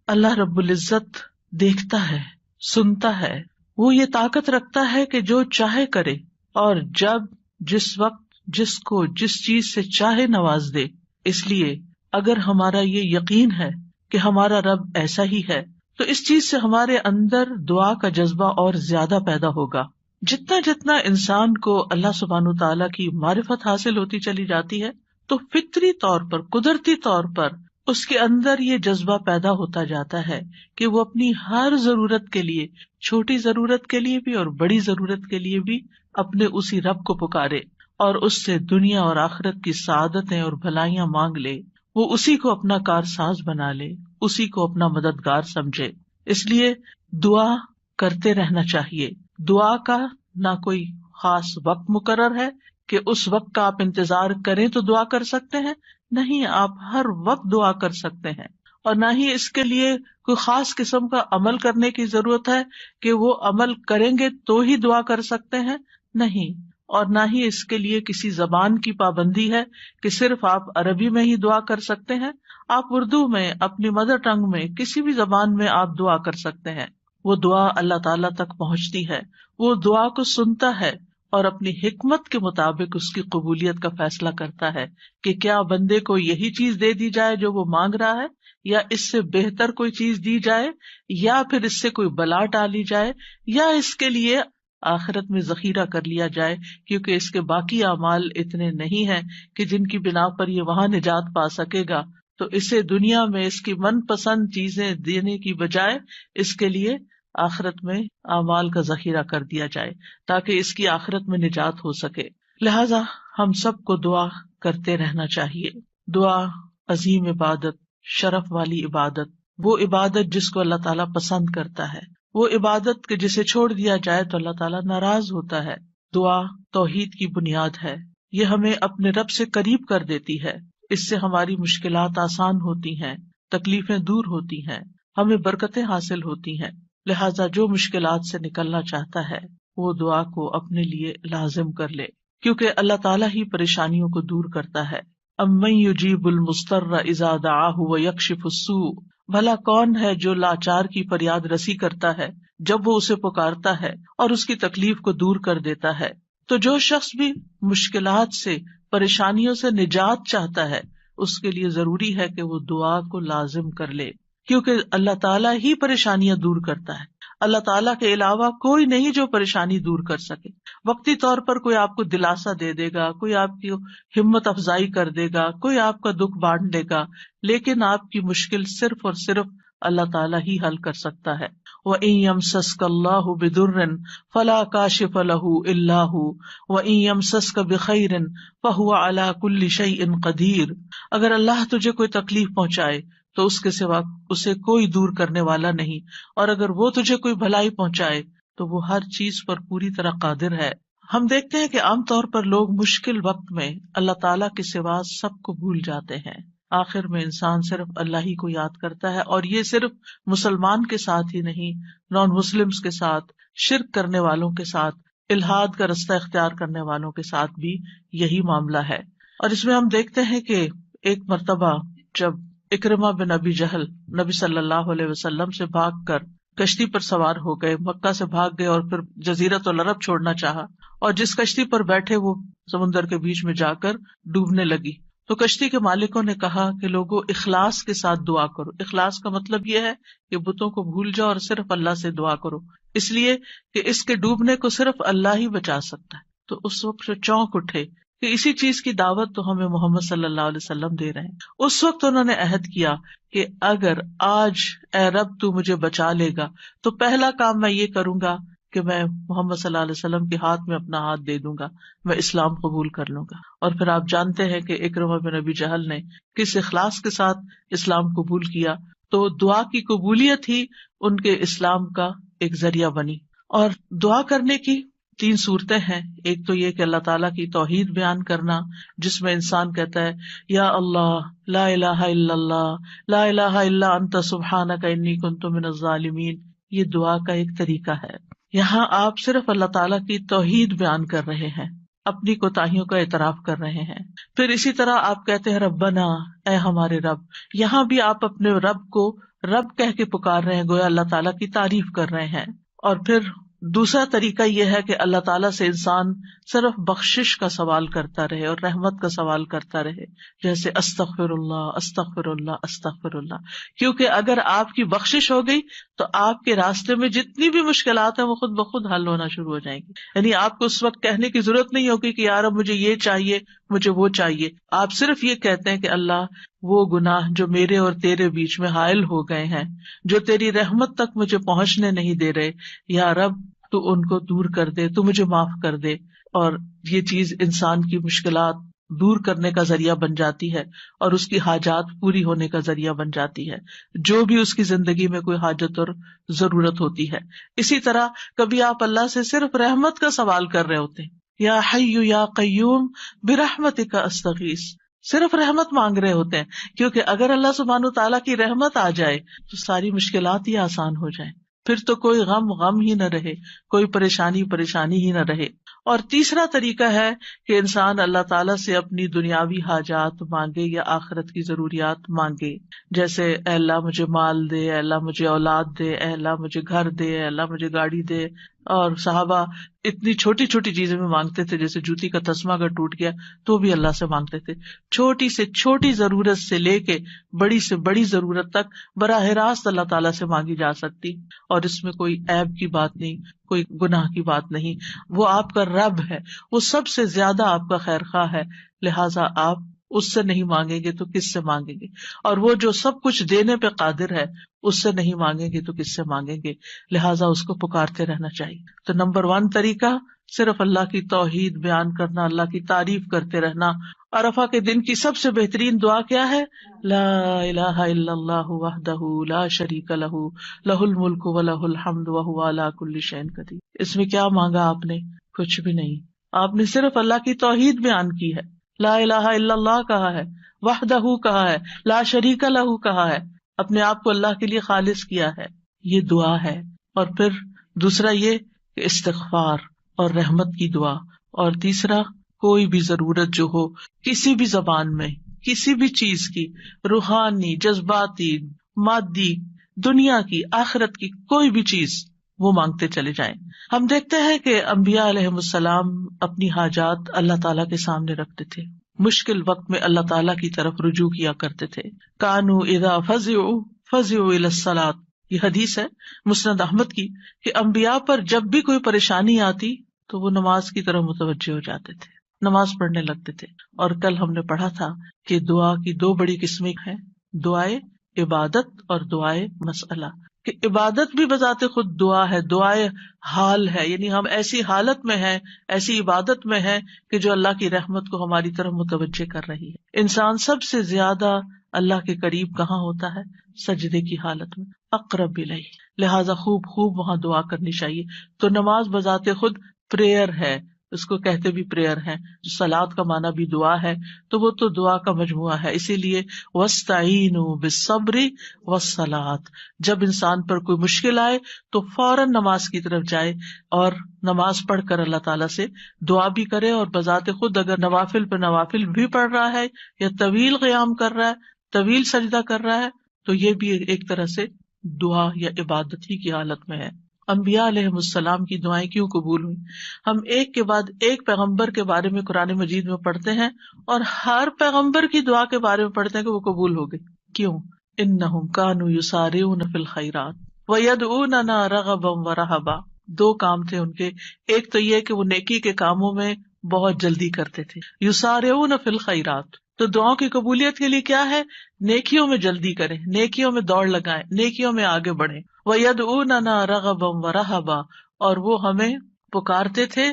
اللہ رب العزت دیکھتا ہے، سنتا ہے، وہ یہ طاقت رکھتا ہے کہ جو چاہے کرے اور جب، جس وقت، جس کو جس چیز سے چاہے نواز دے۔ اس لیے اگر ہمارا یہ یقین ہے کہ ہمارا رب ایسا ہی ہے تو اس چیز سے ہمارے اندر دعا کا جذبہ اور زیادہ پیدا ہوگا۔ جتنا جتنا انسان کو اللہ سبحانہ تعالیٰ کی معرفت حاصل ہوتی چلی جاتی ہے تو فطری طور پر، قدرتی طور پر اس کے اندر یہ جذبہ پیدا ہوتا جاتا ہے کہ وہ اپنی ہر ضرورت کے لیے، چھوٹی ضرورت کے لیے بھی اور بڑی ضرورت کے لیے بھی اپنے اسی رب کو پکارے اور اس سے دنیا اور آخرت کی سعادتیں اور بھلائیاں مانگ لے۔ وہ اسی کو اپنا کارساز بنا لے، اسی کو اپنا مددگار سمجھے۔ اس لیے دعا کرتے رہنا چاہیے۔ دعا کا نہ کوئی خاص وقت مقرر ہے کہ اس وقت کا آپ انتظار کریں تو دعا کر سکتے ہیں، نہیں، آپ ہر وقت دعا کر سکتے ہیں۔ اور نہ ہی اس کے لیے کوئی خاص قسم کا عمل کرنے کی ضرورت ہے کہ وہ عمل کریں گے تو ہی دعا کر سکتے ہیں، نہیں۔ اور نہ ہی اس کے لیے کسی زبان کی پابندی ہے کہ صرف آپ عربی میں ہی دعا کر سکتے ہیں۔ آپ اردو میں، اپنی مدر ٹنگ میں، کسی بھی زبان میں آپ دعا کر سکتے ہیں۔ وہ دعا اللہ تعالیٰ تک پہنچتی ہے، وہ دعا کو سنتا ہے اور اپنی حکمت کے مطابق اس کی قبولیت کا فیصلہ کرتا ہے کہ کیا بندے کو یہی چیز دے دی جائے جو وہ مانگ رہا ہے، یا اس سے بہتر کوئی چیز دی جائے، یا پھر اس سے کوئی بلا ٹالی جائے، یا اس کے لیے آخرت میں ذخیرہ کر لیا جائے، کیونکہ اس کے باقی اعمال اتنے نہیں ہیں کہ جن کی بنا پر یہ وہاں نجات پا سکے گا، تو اسے دنیا میں اس کی من پسند چیزیں دینے کی بجائے اس کے لیے آخرت میں اعمال کا ذخیرہ کر دیا جائے تاکہ اس کی آخرت میں نجات ہو سکے۔ لہذا ہم سب کو دعا کرتے رہنا چاہیے۔ دعا عظیم عبادت، شرف والی عبادت، وہ عبادت جس کو اللہ تعالیٰ پسند کرتا ہے، وہ عبادت کہ جسے چھوڑ دیا جائے تو اللہ تعالیٰ ناراض ہوتا ہے۔ دعا توحید کی بنیاد ہے، یہ ہمیں اپنے رب سے قریب کر دیتی ہے، اس سے ہماری مشکلات آسان ہوتی ہیں، تکلیفیں دور ہوتی ہیں، ہمیں برکتیں حاصل ہوتی ہیں۔ لہذا جو مشکلات سے نکلنا چاہتا ہے وہ دعا کو اپنے لیے لازم کر لے، کیونکہ اللہ تعالیٰ ہی پریشانیوں کو دور کرتا ہے۔ امن یجیب المضطر اذا دعاہ ویکشف السوء، بھلا کون ہے جو لاچار کی فریاد رسی کرتا ہے جب وہ اسے پکارتا ہے اور اس کی تکلیف کو دور کر دیتا ہے۔ تو جو شخص بھی مشکلات سے، پریشانیوں سے نجات چاہتا ہے اس کے لیے ضروری ہے کہ وہ دعا کو لازم کر لے، کیونکہ اللہ تعالیٰ ہی پریشانیاں دور کرتا ہے۔ اللہ تعالیٰ کے علاوہ کوئی نہیں جو پریشانی دور کر سکے۔ وقتی طور پر کوئی آپ کو دلاسا دے دے گا، کوئی آپ کی ہمت افزائی کر دے گا، کوئی آپ کا دکھ بانٹ دے گا، لیکن آپ کی مشکل صرف اور صرف اللہ تعالیٰ ہی حل کر سکتا ہے۔ وَإِن يَمْسَسْكَ اللَّهُ بِضُرٍّ فَلَا كَاشِفَ لَهُ إِلَّا هُوَ وَإِن يَمْسَسْكَ بِخَيْرٍ فَهُوَ عَلَى كُلِّ شَيْءٍ قَدِيرٌ، اگر اللہ تجھے کوئی تکلیف پہنچائے تو اس کے سوا اسے کوئی دور کرنے والا نہیں، اور اگر وہ تجھے کوئی بھلائی پہنچائے تو وہ ہر چیز پر پوری طرح قادر ہے۔ ہم دیکھتے ہیں کہ عام طور پر لوگ مشکل وقت میں اللہ تعالیٰ کے سوا سب کو بھول جاتے ہیں، آخر میں انسان صرف اللہ ہی کو یاد کرتا ہے، اور یہ صرف مسلمان کے ساتھ ہی نہیں، نان مسلمز کے ساتھ، شرک کرنے والوں کے ساتھ، الحاد کا رستہ اختیار کرنے والوں کے ساتھ بھی یہی معاملہ ہے۔ اور اس میں ہم دیکھتے ہیں کہ ایک مرتبہ جب اکرمہ بن ابی جہل نبی صلی اللہ علیہ وسلم سے بھاگ کر کشتی پر سوار ہو گئے، مکہ سے بھاگ گئے اور پھر جزیرۃ العرب چھوڑنا چاہا، اور جس کشتی پر بیٹھے وہ سمندر کے بیچ میں جا کر ڈوبنے لگی، تو کشتی کے مالکوں نے کہا کہ لوگوں اخلاص کے ساتھ دعا کرو۔ اخلاص کا مطلب یہ ہے کہ بتوں کو بھول جاؤ اور صرف اللہ سے دعا کرو، اس لیے کہ اس کے ڈوبنے کو صرف اللہ ہی بچا سکتا ہے۔ تو اس وقت چونک اٹھے کہ اسی چیز کی دعوت تو ہمیں محمد صلی اللہ علیہ وسلم دے رہے ہیں۔ اس وقت انہوں نے عہد کیا کہ اگر آج اے رب تو مجھے بچا لے گا تو پہلا کام میں یہ کروں گا کہ میں محمد صلی اللہ علیہ وسلم کے ہاتھ میں اپنا ہاتھ دے دوں گا، میں اسلام قبول کر لوں گا۔ اور پھر آپ جانتے ہیں کہ اکرمہ بن ابی جہل نے کس اخلاص کے ساتھ اسلام قبول کیا، تو دعا کی قبولیت ہی ان کے اسلام کا ایک ذریعہ بنی۔ اور دعا کرنے کی 3 صورتیں ہیں۔ ایک تو یہ کہ اللہ تعالیٰ کی توحید بیان کرنا، جس میں انسان کہتا ہے یا اللہ لا الہ الا اللہ لا الہ الا انت سبحانک انی کنت من الظالمین، یہ دعا کا ایک طریقہ ہے۔ یہاں آپ صرف اللہ تعالیٰ کی توحید بیان کر رہے ہیں، اپنی کوتاہیوں کا اعتراف کر رہے ہیں۔ پھر اسی طرح آپ کہتے ہیں ربنا، اے ہمارے رب، یہاں بھی آپ اپنے رب کو رب کہہ کے پکار رہے ہیں، گویا اللہ تعالیٰ کی تعریف کر رہے ہیں. اور پھر دوسرا طریقہ یہ ہے کہ اللہ تعالیٰ سے انسان صرف بخشش کا سوال کرتا رہے اور رحمت کا سوال کرتا رہے، جیسے استغفر اللہ استغفر اللہ استغفر اللہ. کیونکہ اگر آپ کی بخشش ہو گئی تو آپ کے راستے میں جتنی بھی مشکلات ہیں وہ خود بخود حل ہونا شروع ہو جائیں گی. یعنی آپ کو اس وقت کہنے کی ضرورت نہیں ہوگی کہ یار اب مجھے یہ چاہیے مجھے وہ چاہیے. آپ صرف یہ کہتے ہیں کہ اللہ وہ گناہ جو میرے اور تیرے بیچ میں حائل ہو گئے ہیں، جو تیری رحمت تک مجھے پہنچنے نہیں دے رہے، یا رب تو ان کو دور کر دے، تو مجھے معاف کر دے. اور یہ چیز انسان کی مشکلات دور کرنے کا ذریعہ بن جاتی ہے اور اس کی حاجات پوری ہونے کا ذریعہ بن جاتی ہے، جو بھی اس کی زندگی میں کوئی حاجت اور ضرورت ہوتی ہے. اسی طرح کبھی آپ اللہ سے صرف رحمت کا سوال کر رہے ہوتے ہیں، یا حی یا قیوم برحمتک استغیث، صرف رحمت مانگ رہے ہوتے ہیں. کیونکہ اگر اللہ سبحانہ وتعالیٰ کی رحمت آ جائے تو ساری مشکلات ہی آسان ہو جائیں، پھر تو کوئی غم ہی نہ رہے، کوئی پریشانی ہی نہ رہے. اور تیسرا طریقہ ہے کہ انسان اللہ تعالیٰ سے اپنی دنیاوی حاجات مانگے یا آخرت کی ضروریات مانگے، جیسے اے اللہ مجھے مال دے، اے اللہ مجھے اولاد دے، اے اللہ مجھے گھر دے، اے اللہ مجھے گاڑی دے. اور صحابہ اتنی چھوٹی چھوٹی چیزیں میں مانگتے تھے، جیسے جوتی کا تسمہ اگر ٹوٹ گیا تو بھی اللہ سے مانگتے تھے. چھوٹی سے چھوٹی ضرورت سے لے کے بڑی سے بڑی ضرورت تک براہ راست اللہ تعالیٰ سے مانگی جا سکتی، اور اس میں کوئی عیب کی بات نہیں، کوئی گناہ کی بات نہیں. وہ آپ کا رب ہے، وہ سب سے زیادہ آپ کا خیر خواہ ہے، لہٰذا آپ اس سے نہیں مانگیں گے تو کس سے مانگیں گے؟ اور وہ جو سب کچھ دینے پہ قادر ہے اس سے نہیں مانگیں گے تو کس سے مانگیں گے؟ لہٰذا اس کو پکارتے رہنا چاہیے. تو نمبر 1 طریقہ صرف اللہ کی توحید بیان کرنا، اللہ کی تعریف کرتے رہنا. عرفہ کے دن کی سب سے بہترین دعا کیا ہے؟ لا الہ الا اللہ وحدہ لا شریک لہ لہ الملک ولہ الحمد وہو علی کل شیء قدیر. اس میں کیا مانگا آپ نے؟ کچھ بھی نہیں. آپ نے صرف اللہ کی توحید بیان کی ہے، لا الہ الا اللہ کہا ہے، وحدہ کہا ہے، لا شریک لہ کہا ہے، اپنے آپ کو اللہ کے لیے خالص کیا ہے. یہ دعا ہے. اور پھر دوسرا یہ کہ استغفار اور رحمت کی دعا. اور تیسرا کوئی بھی ضرورت جو ہو کسی بھی زبان میں، کسی بھی چیز کی، روحانی، جذباتی، مادی، دنیا کی، آخرت کی، کوئی بھی چیز وہ مانگتے چلے جائیں. ہم دیکھتے ہیں کہ انبیاء علیہم السلام اپنی حاجات اللہ تعالیٰ کے سامنے رکھتے تھے، مشکل وقت میں اللہ تعالیٰ کی طرف رجوع کیا کرتے تھے. کانوا اذا فزعوا الى الصلاۃ، یہ حدیث ہے مسند احمد کی، کہ انبیاء پر جب بھی کوئی پریشانی آتی تو وہ نماز کی طرف متوجہ ہو جاتے تھے، نماز پڑھنے لگتے تھے. اور کل ہم نے پڑھا تھا کہ دعا کی 2 بڑی قسمیں ہیں، دعائے عبادت اور دعائے مسئلہ. کہ عبادت بھی بذات خود دعا ہے، دعائے حال ہے، یعنی ہم ایسی حالت میں ہیں، ایسی عبادت میں ہیں کہ جو اللہ کی رحمت کو ہماری طرف متوجہ کر رہی ہے. انسان سب سے زیادہ اللہ کے قریب کہاں ہوتا ہے؟ سجدے کی حالت میں، اقرب الیہ. لہذا خوب وہاں دعا کرنی چاہیے. تو نماز بذات خود پریئر ہے، اس کو کہتے بھی پریئر ہے. جو صلاۃ کا معنی بھی دعا ہے، تو وہ تو دعا کا مجموعہ ہے. اسی لیے وَاسْتَعِینُوا بِالصَّبْرِ وَالصَّلَاةِ، جب انسان پر کوئی مشکل آئے تو فوراً نماز کی طرف جائے اور نماز پڑھ کر اللہ تعالیٰ سے دعا بھی کرے. اور بذات خود اگر نوافل پہ نوافل بھی پڑھ رہا ہے یا طویل قیام کر رہا ہے، طویل سجدہ کر رہا ہے، تو یہ بھی ایک طرح سے دعا یا عبادت ہی کی حالت میں ہے. انبیاء علیہم السلام کی دعائیں کیوں قبول ہوئی؟ ہم ایک کے بعد ایک پیغمبر کے بارے میں قرآن مجید میں پڑھتے ہیں اور ہر پیغمبر کی دعا کے بارے میں پڑھتے ہیں کہ وہ قبول ہو گئی. کیوں؟ انہم کانوا یسارعون فی الخیرات ویدعوننا رغبا ورہبا. 2 کام تھے ان کے. ایک تو یہ کہ وہ نیکی کے کاموں میں بہت جلدی کرتے تھے، یسارعون فی الخیرات. تو دعاؤں کی قبولیت کے لیے کیا ہے؟ نیکیوں میں جلدی کریں، نیکیوں میں دوڑ لگائیں، نیکیوں میں آگے بڑھیں. وَيَدْعُونَنَا رَغَبًا وَرَهَبًا، اور وہ ہمیں پکارتے تھے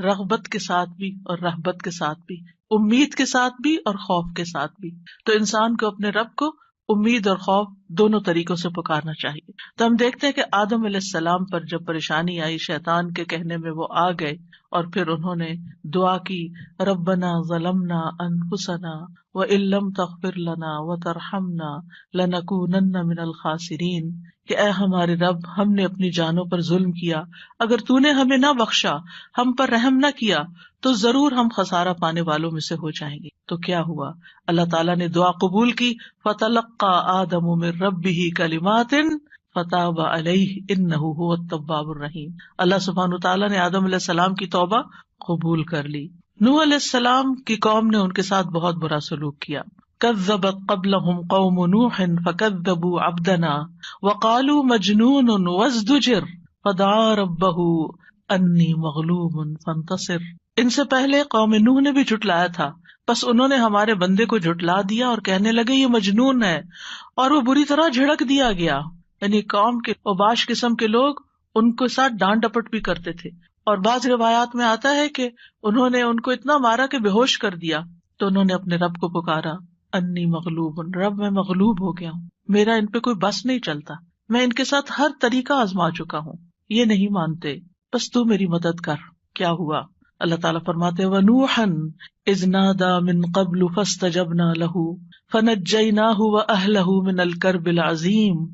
رغبت کے ساتھ بھی اور رہبت کے ساتھ بھی، امید کے ساتھ بھی اور خوف کے ساتھ بھی. تو انسان کو اپنے رب کو امید اور خوف دونوں طریقوں سے پکارنا چاہیے. تو ہم دیکھتے ہیں کہ آدم علیہ السلام پر جب پریشانی آئی، شیطان کے کہنے میں وہ آ گئے اور پھر انہوں نے دعا کی، ربنا ظلمنا انفسنا وَإِن لَّمْ تَغْفِرْ لَنَا وَتَرْحَمْنَا لَنَكُونَنَّ مِنَ الْخَاسِرِينَ، کہ اے ہمارے رب، ہم نے اپنی جانوں پر ظلم کیا، اگر تو نے ہمیں نہ بخشا، ہم پر رحم نہ کیا تو ضرور ہم خسارہ پانے والوں میں سے ہو جائیں گے۔ تو کیا ہوا؟ اللہ تعالیٰ نے دعا قبول کی، فَتَلَقَّى آدَمُ مِن رَّبِّهِ كَلِمَاتٍ فَتَابَ عَلَيْهِ إِنَّهُ هُوَ التَّوَّابُ الرَّحِيمُ۔ اللہ سبحانہ وتعالیٰ نے آدم علیہ السلام کی توبہ قبول کر لی۔ نوح علیہ السلام کی قوم نے ان کے ساتھ بہت برا سلوک کیا۔ کذبت قبلہم قوم نوح فکذبوا عبدنا وقالوا مجنون وازدجر فدعا ربہ انی مغلوب فانتصر۔ ان سے پہلے قوم نوح نے بھی جھٹلایا تھا، بس انہوں نے ہمارے بندے کو جھٹلا دیا اور کہنے لگے یہ مجنون ہے، اور وہ بری طرح جھڑک دیا گیا۔ یعنی قوم کے اوباش قسم کے لوگ ان کے ساتھ ڈانٹ ڈپٹ بھی کرتے تھے، اور بعض روایات میں آتا ہے کہ انہوں نے ان کو اتنا مارا کہ بے ہوش کر دیا۔ تو انہوں نے اپنے رب کو پکارا، انی مغلوب، رب میں مغلوب ہو گیا ہوں، میرا ان پہ کوئی بس نہیں چلتا، میں ان کے ساتھ ہر طریقہ آزما چکا ہوں، یہ نہیں مانتے، بس تو میری مدد کر۔ کیا ہوا؟ اللہ تعالیٰ فرماتے وَنُوحًا إِذْ نَادَى مِن قَبْلُ فَاسْتَجَبْنَا لَهُ فَنَجَّيْنَاهُ وَأَهْلَهُ مِنَ الْكَرْبِ الْعَظِيمِ۔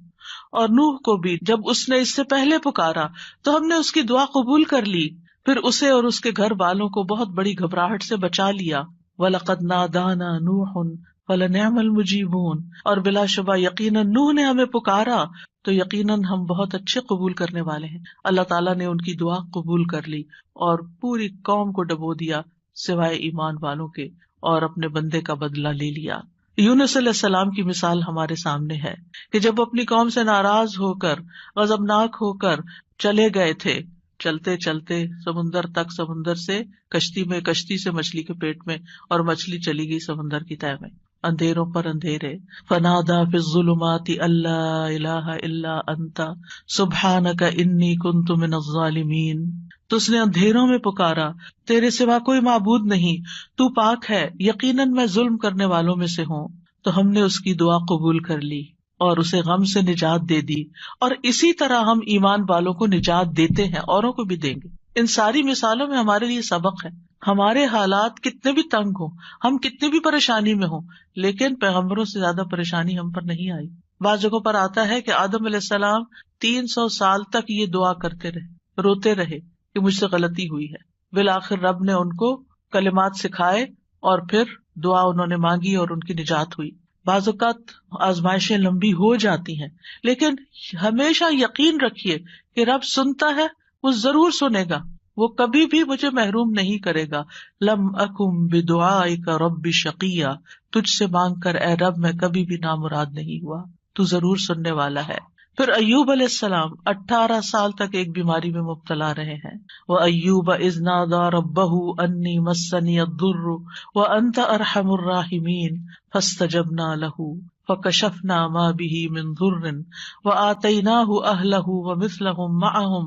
اور نوح کو بھی جب اس نے اس سے پہلے پکارا تو ہم نے اس کی دعا قبول کر لی، پھر اسے اور اس کے گھر والوں کو بہت بڑی گھبراہٹ سے بچا لیا۔ وَلَقَدْ نَادَانَا نُوحٌ فَلَنِعْمَ الْمُجِيبُونَ، اور بلا شبہ یقیناً نوح نے ہمیں پکارا تو یقیناً ہم بہت اچھے قبول کرنے والے ہیں۔ اللہ تعالیٰ نے ان کی دعا قبول کر لی اور پوری قوم کو ڈبو دیا سوائے ایمان والوں کے، اور اپنے بندے کا بدلہ لے لیا۔ یونس علیہ السلام کی مثال ہمارے سامنے ہے کہ جب اپنی قوم سے ناراض ہو کر، غضبناک ہو کر چلے گئے تھے، چلتے چلتے سمندر تک، سمندر سے کشتی میں، کشتی سے مچھلی کے پیٹ میں، اور مچھلی چلی گئی سمندر کی تہہ میں، اندھیروں پر اندھیرے۔ فنادا فی الظلمات اللہ الہ الا انت سبحانک انی کنت من الظالمین۔ تو اس نے اندھیروں میں پکارا، تیرے سوا کوئی معبود نہیں، تو پاک ہے، یقیناً میں ظلم کرنے والوں میں سے ہوں۔ تو ہم نے اس کی دعا قبول کر لی اور اسے غم سے نجات دے دی، اور اسی طرح ہم ایمان والوں کو نجات دیتے ہیں، اوروں کو بھی دیں گے۔ ان ساری مثالوں میں ہمارے لیے سبق ہے، ہمارے حالات کتنے بھی تنگ ہوں، ہم کتنی بھی پریشانی میں ہوں، لیکن پیغمبروں سے زیادہ پریشانی ہم پر نہیں آئی۔ بعض جگہوں پر آتا ہے کہ آدم علیہ السلام 300 سال تک یہ دعا کرتے رہے، روتے رہے کہ مجھ سے غلطی ہوئی ہے۔ بالآخر رب نے ان کو کلمات سکھائے اور پھر دعا انہوں نے مانگی اور ان کی نجات ہوئی۔ بعض اوقات آزمائشیں لمبی ہو جاتی ہیں، لیکن ہمیشہ یقین رکھیے کہ رب سنتا ہے، وہ ضرور سنے گا، وہ کبھی بھی مجھے محروم نہیں کرے گا۔ لم اکم بدعائک رب شقیہ، تجھ سے مانگ کر اے رب میں کبھی بھی نامراد نہیں ہوا، تو ضرور سننے والا ہے۔ پھر ایوب علیہ السلام 18 سال تک ایک بیماری میں مبتلا رہے ہیں۔ وَأَيُّوبَ إِذْ نَادَى رَبَّهُ أَنِّي مَسَّنِيَ الضُّرُّ وَأَنْتَ أَرْحَمُ الرَّاحِمِينَ فَاسْتَجَبْنَا لَهُ فَكَشَفْنَا مَا بِهِ مِنْ ضُرٍّ وَآتَيْنَاهُ أَهْلَهُ وَمِثْلَهُمْ مَعَهُمْ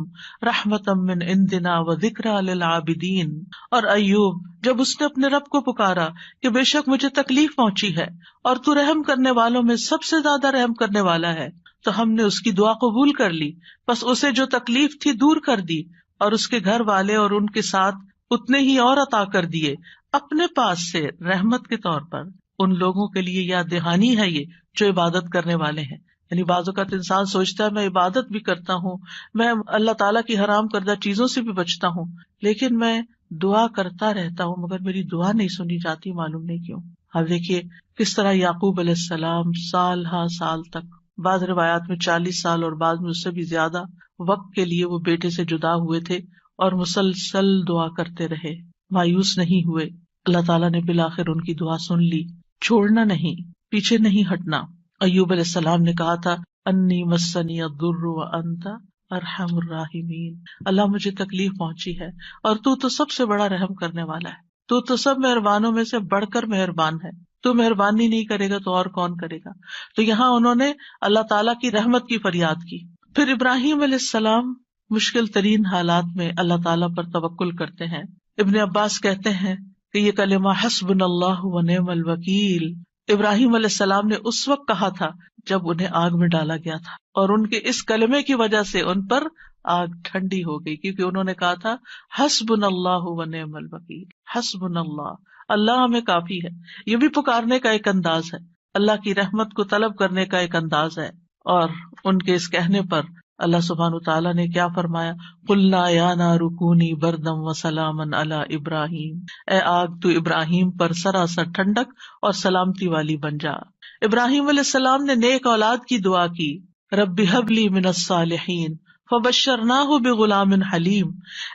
رَحْمَةً مِّنْ عِنْدِنَا وَذِكْرَىٰ لِلْعَابِدِينَ۔ اور ایوب جب اس نے اپنے رب کو پکارا کہ بے شک مجھے تکلیف پہنچی ہے اور تو رحم کرنے والوں میں سب سے زیادہ رحم کرنے والا ہے، تو ہم نے اس کی دعا قبول کر لی، بس اسے جو تکلیف تھی دور کر دی، اور اس کے گھر والے اور ان کے ساتھ اتنے ہی اور عطا کر دیے اپنے پاس سے رحمت کے طور پر۔ ان لوگوں کے لیے یاد دہانی ہے یہ جو عبادت کرنے والے ہیں۔ یعنی بعض اوقات انسان سوچتا ہے میں عبادت بھی کرتا ہوں، میں اللہ تعالیٰ کی حرام کردہ چیزوں سے بھی بچتا ہوں، لیکن میں دعا کرتا رہتا ہوں مگر میری دعا نہیں سنی جاتی، معلوم نہیں کیوں۔ اب دیکھیے کس طرح یعقوب علیہ السلام سال ہا سال تک، بعض روایات میں 40 سال اور بعض میں اس سے بھی زیادہ وقت کے لیے وہ بیٹے سے جدا ہوئے تھے، اور مسلسل دعا کرتے رہے، مایوس نہیں ہوئے۔ اللہ تعالیٰ نے بالآخر ان کی دعا سن لی۔ چھوڑنا نہیں، پیچھے نہیں ہٹنا۔ ایوب علیہ السلام نے کہا تھا انی مسنی الضر وانت ارحم الراحمین، اللہ مجھے تکلیف پہنچی ہے اور تو سب سے بڑا رحم کرنے والا ہے، تو سب مہربانوں میں سے بڑھ کر مہربان ہے، تو مہربانی نہیں کرے گا تو اور کون کرے گا۔ تو یہاں انہوں نے اللہ تعالیٰ کی رحمت کی فریاد کی۔ پھر ابراہیم علیہ السلام مشکل ترین حالات میں اللہ تعالیٰ پر توکل کرتے ہیں۔ ابن عباس کہتے ہیں کہ یہ کلمہ حسبنا اللہ ونعم الوکیل ابراہیم علیہ السلام نے اس وقت کہا تھا جب انہیں آگ میں ڈالا گیا تھا، اور ان کے اس کلمے کی وجہ سے ان پر آگ ٹھنڈی ہو گئی، کیونکہ انہوں نے کہا تھا حسبنا اللہ ونعم الوکیل، حسبنا اللہ، اللہ ہمیں کافی ہے. یہ بھی پکارنے کا ایک انداز ہے، اللہ کی رحمت کو طلب کرنے کا ایک انداز ہے. اور ان کے اس کہنے پر اللہ سبحانہ تعالیٰ نے کیا فرمایا، قلنا یا نار کونی بردم وسلاما علی ابراہیم، اے آگ تو ابراہیم پر سراسر ٹھنڈک اور سلامتی والی بن جا. ابراہیم علیہ السلام نے نیک اولاد کی دعا کی، رب ہب لی من الصالحین فبشرناہ بغلام حلیم،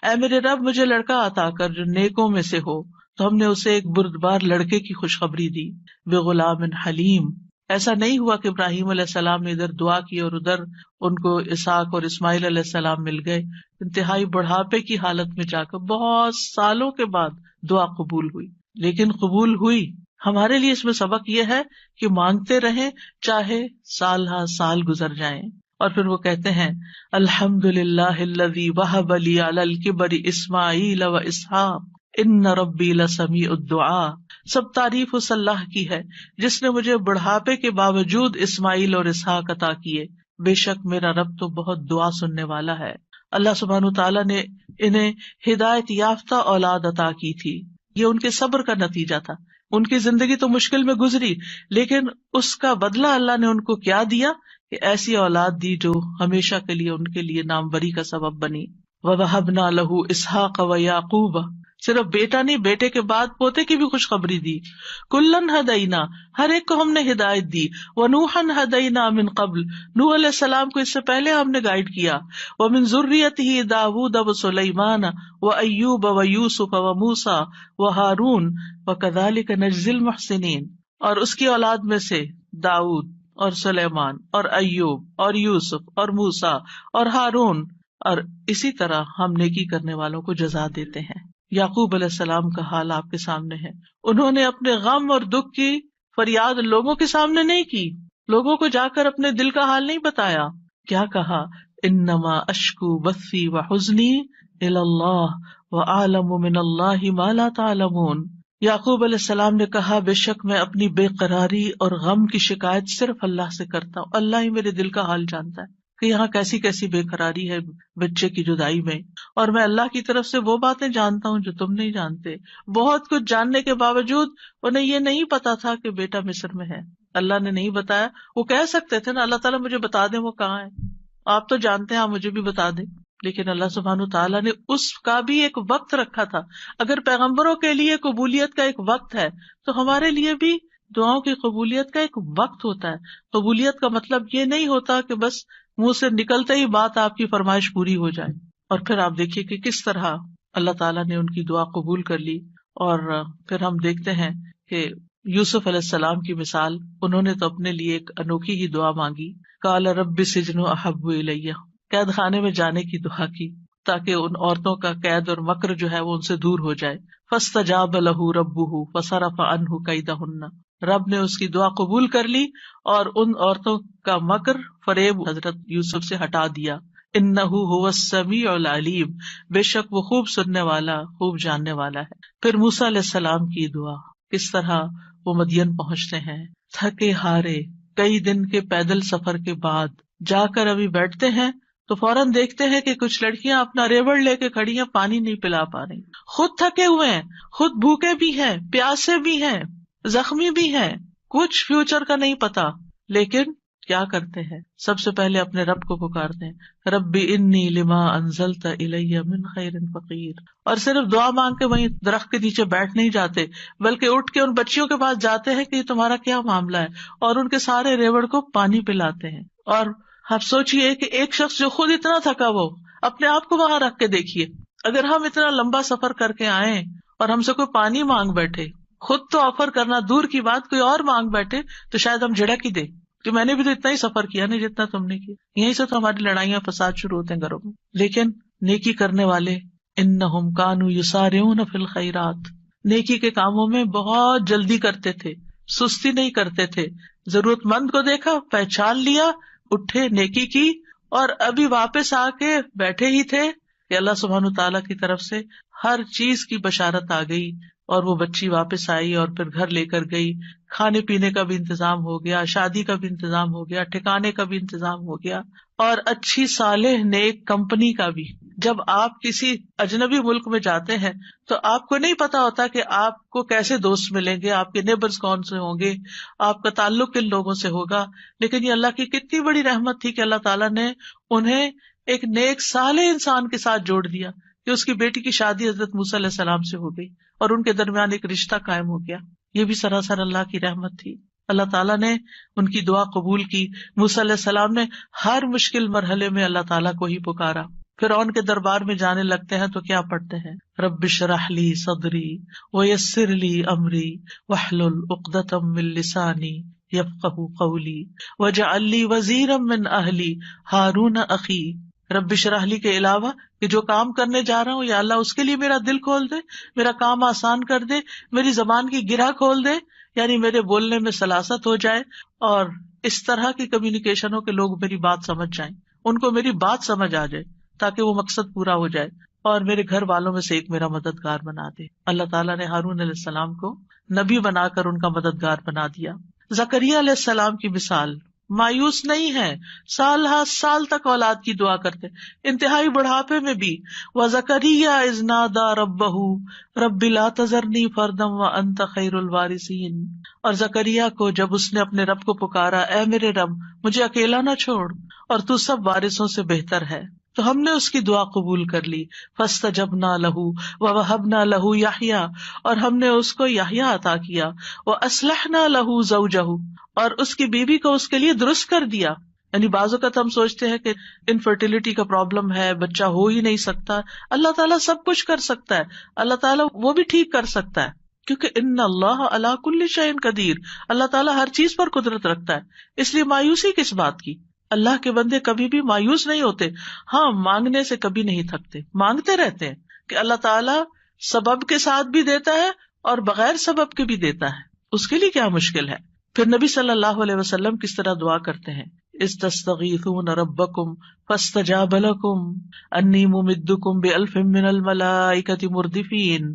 اے میرے رب مجھے لڑکا عطا کر جو نیکوں میں سے ہو، تو ہم نے اسے ایک بردبار لڑکے کی خوشخبری دی. بغلام حلیم، ایسا نہیں ہوا کہ ابراہیم علیہ السلام نے ادھر دعا کی اور ادھر ان کو اسحاق اور اسماعیل علیہ السلام مل گئے. انتہائی بڑھاپے کی حالت میں جا کر بہت سالوں کے بعد دعا قبول ہوئی، لیکن قبول ہوئی. ہمارے لیے اس میں سبق یہ ہے کہ مانگتے رہیں چاہے سال ہا سال گزر جائیں. اور پھر وہ کہتے ہیں الحمدللہ الذی وہب لی علی الکبر اسماعیل و اسحاق ان ربی لسمیع الدعاء. سب تعریف اس اللہ کی ہے جس نے مجھے بڑھاپے کے باوجود اسماعیل اور اسحاق عطا کیے، بے شک میرا رب تو بہت دعا سننے والا ہے. اللہ سبحانہ تعالیٰ نے انہیں ہدایت یافتہ اولاد عطا کی تھی. یہ ان کے صبر کا نتیجہ تھا. ان کی زندگی تو مشکل میں گزری، لیکن اس کا بدلہ اللہ نے ان کو کیا دیا کہ ایسی اولاد دی جو ہمیشہ کے لیے ان کے لیے ناموری کا سبب بنی. وَوَهَبْنَا لَهُ إِسْحَاقَ وَيَعْقُوبَ، صرف بیٹا نہیں، بیٹے کے بعد پوتے کی بھی خوشخبری دی. کلن ہدینا، ہر ایک کو ہم نے ہدایت دی. ونوحا ہدینا من قبل، نوح علیہ السلام کو اس سے پہلے ہم نے گائیڈ کیا. ومن ذریتہ داود وسلیمان وایوب ویوسف وموسیٰ وہارون وکذلک نجزی المحسنین، اور اس کی اولاد میں سے داؤد اور سلیمان اور ایوب اور یوسف اور موسیٰ اور ہارون، اور اسی طرح ہم نیکی کرنے والوں کو جزا دیتے ہیں. یعقوب علیہ السلام کا حال آپ کے سامنے ہے. انہوں نے اپنے غم اور دکھ کی فریاد لوگوں کے سامنے نہیں کی، لوگوں کو جا کر اپنے دل کا حال نہیں بتایا. کیا کہا، انما اشکو بثی وحزنی الی اللہ واعلم من اللہ ما لا تعلمون. یعقوب علیہ السلام نے کہا، بے شک میں اپنی بے قراری اور غم کی شکایت صرف اللہ سے کرتا ہوں، اللہ ہی میرے دل کا حال جانتا ہے کہ یہاں کیسی کیسی بے قراری ہے بچے کی جدائی میں، اور میں اللہ کی طرف سے وہ باتیں جانتا ہوں جو تم نہیں جانتے. بہت کچھ جاننے کے باوجود انہیں یہ نہیں پتا تھا کہ بیٹا مصر میں ہے. اللہ نے نہیں بتایا. وہ کہہ سکتے تھے نا اللہ تعالیٰ مجھے بتا دیں وہ کہاں ہے، آپ تو جانتے ہیں، آپ مجھے بھی بتا دیں. لیکن اللہ سبحانہ تعالیٰ نے اس کا بھی ایک وقت رکھا تھا. اگر پیغمبروں کے لیے قبولیت کا ایک وقت ہے تو ہمارے لیے بھی دعاؤں کی قبولیت کا ایک وقت ہوتا ہے. قبولیت کا مطلب یہ نہیں ہوتا کہ بس منہ سے نکلتے ہی بات آپ کی فرمائش پوری ہو جائے. اور پھر آپ دیکھیے کہ کس طرح اللہ تعالیٰ نے ان کی دعا قبول کر لی. اور پھر ہم دیکھتے ہیں کہ یوسف علیہ السلام کی مثال، انہوں نے تو اپنے لیے ایک انوکھی ہی دعا مانگی. قال رب السجن احب الی، قید خانے میں جانے کی دعا کی تاکہ ان عورتوں کا قید اور مکر جو ہے وہ ان سے دور ہو جائے. فاستجاب له ربه فصرف عنه کیدہن، رب نے اس کی دعا قبول کر لی اور ان عورتوں کا مکر فریب حضرت یوسف سے ہٹا دیا. انہ هو السمیع العلیم، بے شک وہ خوب سننے والا، خوب جاننے والا ہے. پھر موسیٰ علیہ السلام کی دعا، کس طرح وہ مدین پہنچتے ہیں تھکے ہارے کئی دن کے پیدل سفر کے بعد، جا کر ابھی بیٹھتے ہیں تو فوراً دیکھتے ہیں کہ کچھ لڑکیاں اپنا ریوڑ لے کے کھڑی ہیں، پانی نہیں پلا پا رہی، خود تھکے ہوئے ہیں، خود بھوکے بھی ہیں، پیاسے بھی ہیں، زخمی بھی ہیں، کچھ فیوچر کا نہیں پتا، لیکن کیا کرتے ہیں؟ سب سے پہلے اپنے رب کو پکارتے ہیں، ربی انی لما انزلت الی من خیر فقیر. اور صرف دعا مانگ کے وہیں درخت کے نیچے بیٹھ نہیں جاتے، بلکہ اٹھ کے ان بچیوں کے پاس جاتے ہیں کہ یہ تمہارا کیا معاملہ ہے، اور ان کے سارے ریوڑ کو پانی پلاتے ہیں. اور آپ سوچئے کہ ایک شخص جو خود اتنا تھکا، وہ اپنے آپ کو وہاں رکھ کے دیکھیے، اگر ہم اتنا لمبا سفر کر کے آئیں اور ہم سے کوئی پانی مانگ بیٹھے، خود تو آفر کرنا دور کی بات، کوئی اور مانگ بیٹھے تو شاید ہم جھڑک ہی دیں کہ میں نے بھی تو اتنا ہی سفر کیا نہیں جتنا تم نے کیا. یہیں سے تو ہماری لڑائیاں فساد شروع ہوتے ہیں گھروں میں. لیکن نیکی کرنے والے انہم کانوا یسارعون فی الخیرات، نیکی کے کاموں میں بہت جلدی کرتے تھے، سستی نہیں کرتے تھے. ضرورت مند کو دیکھا، پہچان لیا، اٹھے، نیکی کی، اور ابھی واپس آ کے بیٹھے ہی تھے کہ اللہ سبحانہ تعالیٰ کی طرف سے ہر چیز کی بشارت آ گئی، اور وہ بچی واپس آئی اور پھر گھر لے کر گئی. کھانے پینے کا بھی انتظام ہو گیا، شادی کا بھی انتظام ہو گیا، ٹھکانے کا بھی انتظام ہو گیا، اور اچھی صالح نیک کمپنی کا بھی. جب آپ کسی اجنبی ملک میں جاتے ہیں تو آپ کو نہیں پتا ہوتا کہ آپ کو کیسے دوست ملیں گے، آپ کے نیبرز کون سے ہوں گے، آپ کا تعلق کن لوگوں سے ہوگا. لیکن یہ اللہ کی کتنی بڑی رحمت تھی کہ اللہ تعالیٰ نے انہیں ایک نیک صالح انسان کے ساتھ جوڑ دیا کہ اس کی بیٹی کی شادی حضرت موسیٰ علیہ السلام سے ہو گئی اور ان کے درمیان ایک رشتہ قائم ہو گیا. یہ بھی سراسر اللہ کی رحمت تھی. اللہ تعالیٰ نے ان کی دعا قبول کی. موسیٰ علیہ السلام نے ہر مشکل مرحلے میں اللہ تعالیٰ کو ہی پکارا. فرعون کے دربار میں جانے لگتے ہیں تو کیا پڑھتے ہیں؟ رب اشرح لی صدری ویسر لی امری واحلل عقدۃ من لسانی یفقہوا قولی واجعل لی وزیرا من اہلی ہارون اخی. رب اشرح لی کے علاوہ کہ جو کام کرنے جا رہا ہوں یا اللہ اس کے لیے میرا دل کھول دے، میرا کام آسان کر دے، میری زبان کی گرہ کھول دے، یعنی میرے بولنے میں سلاست ہو جائے اور اس طرح کی کمیونیکیشن ہو کہ لوگ میری بات سمجھ جائیں، ان کو میری بات سمجھ آ جائے تاکہ وہ مقصد پورا ہو جائے، اور میرے گھر والوں میں سے ایک میرا مددگار بنا دے. اللہ تعالیٰ نے ہارون علیہ السلام کو نبی بنا کر ان کا مددگار بنا دیا. زکریا علیہ السلام کی مثال، مایوس نہیں ہے، سال ہر سال تک اولاد کی دعا کرتے، انتہائی بڑھاپے میں بھی. وَزَكَرِيَّا إِذْ نَادَىٰ رَبَّهُ رَبِّ لَا تَذَرْنِي فَرْدًا وَأَنْتَ خَيْرُ الْوَارِثِينَ. اور زکریا کو جب اس نے اپنے رب کو پکارا، اے میرے رب مجھے اکیلا نہ چھوڑ اور تو سب وارثوں سے بہتر ہے، تو ہم نے اس کی دعا قبول کر لی. فَاسْتَجَبْنَا لَهُ وَوَهَبْنَا لَهُ يَحْيَىٰ، اور ہم نے اس کو یحییٰ عطا کیا. وَأَصْلَحْنَا لَهُ زَوْجَهُ، اور اس کی بیوی کو اس کے لیے درست کر دیا. یعنی بعض اوقات ہم سوچتے ہیں کہ انفرٹیلٹی کا پرابلم ہے، بچہ ہو ہی نہیں سکتا. اللہ تعالیٰ سب کچھ کر سکتا ہے، اللہ تعالیٰ وہ بھی ٹھیک کر سکتا ہے، کیونکہ ان اللہ علی کل شیء قدیر، اللہ تعالیٰ ہر چیز پر قدرت رکھتا ہے. اس لیے مایوسی کس بات کی؟ اللہ کے بندے کبھی بھی مایوس نہیں ہوتے. ہاں، مانگنے سے کبھی نہیں تھکتے، مانگتے رہتے ہیں کہ اللہ تعالیٰ سبب کے ساتھ بھی دیتا ہے اور بغیر سبب کے بھی دیتا ہے، اس کے لیے کیا مشکل ہے. پھر نبی صلی اللہ علیہ وسلم کس طرح دعا کرتے ہیں؟ استستغیثون ربکم فاستجاب لکم انی ممدکم بألف من الملائکۃ مردفین.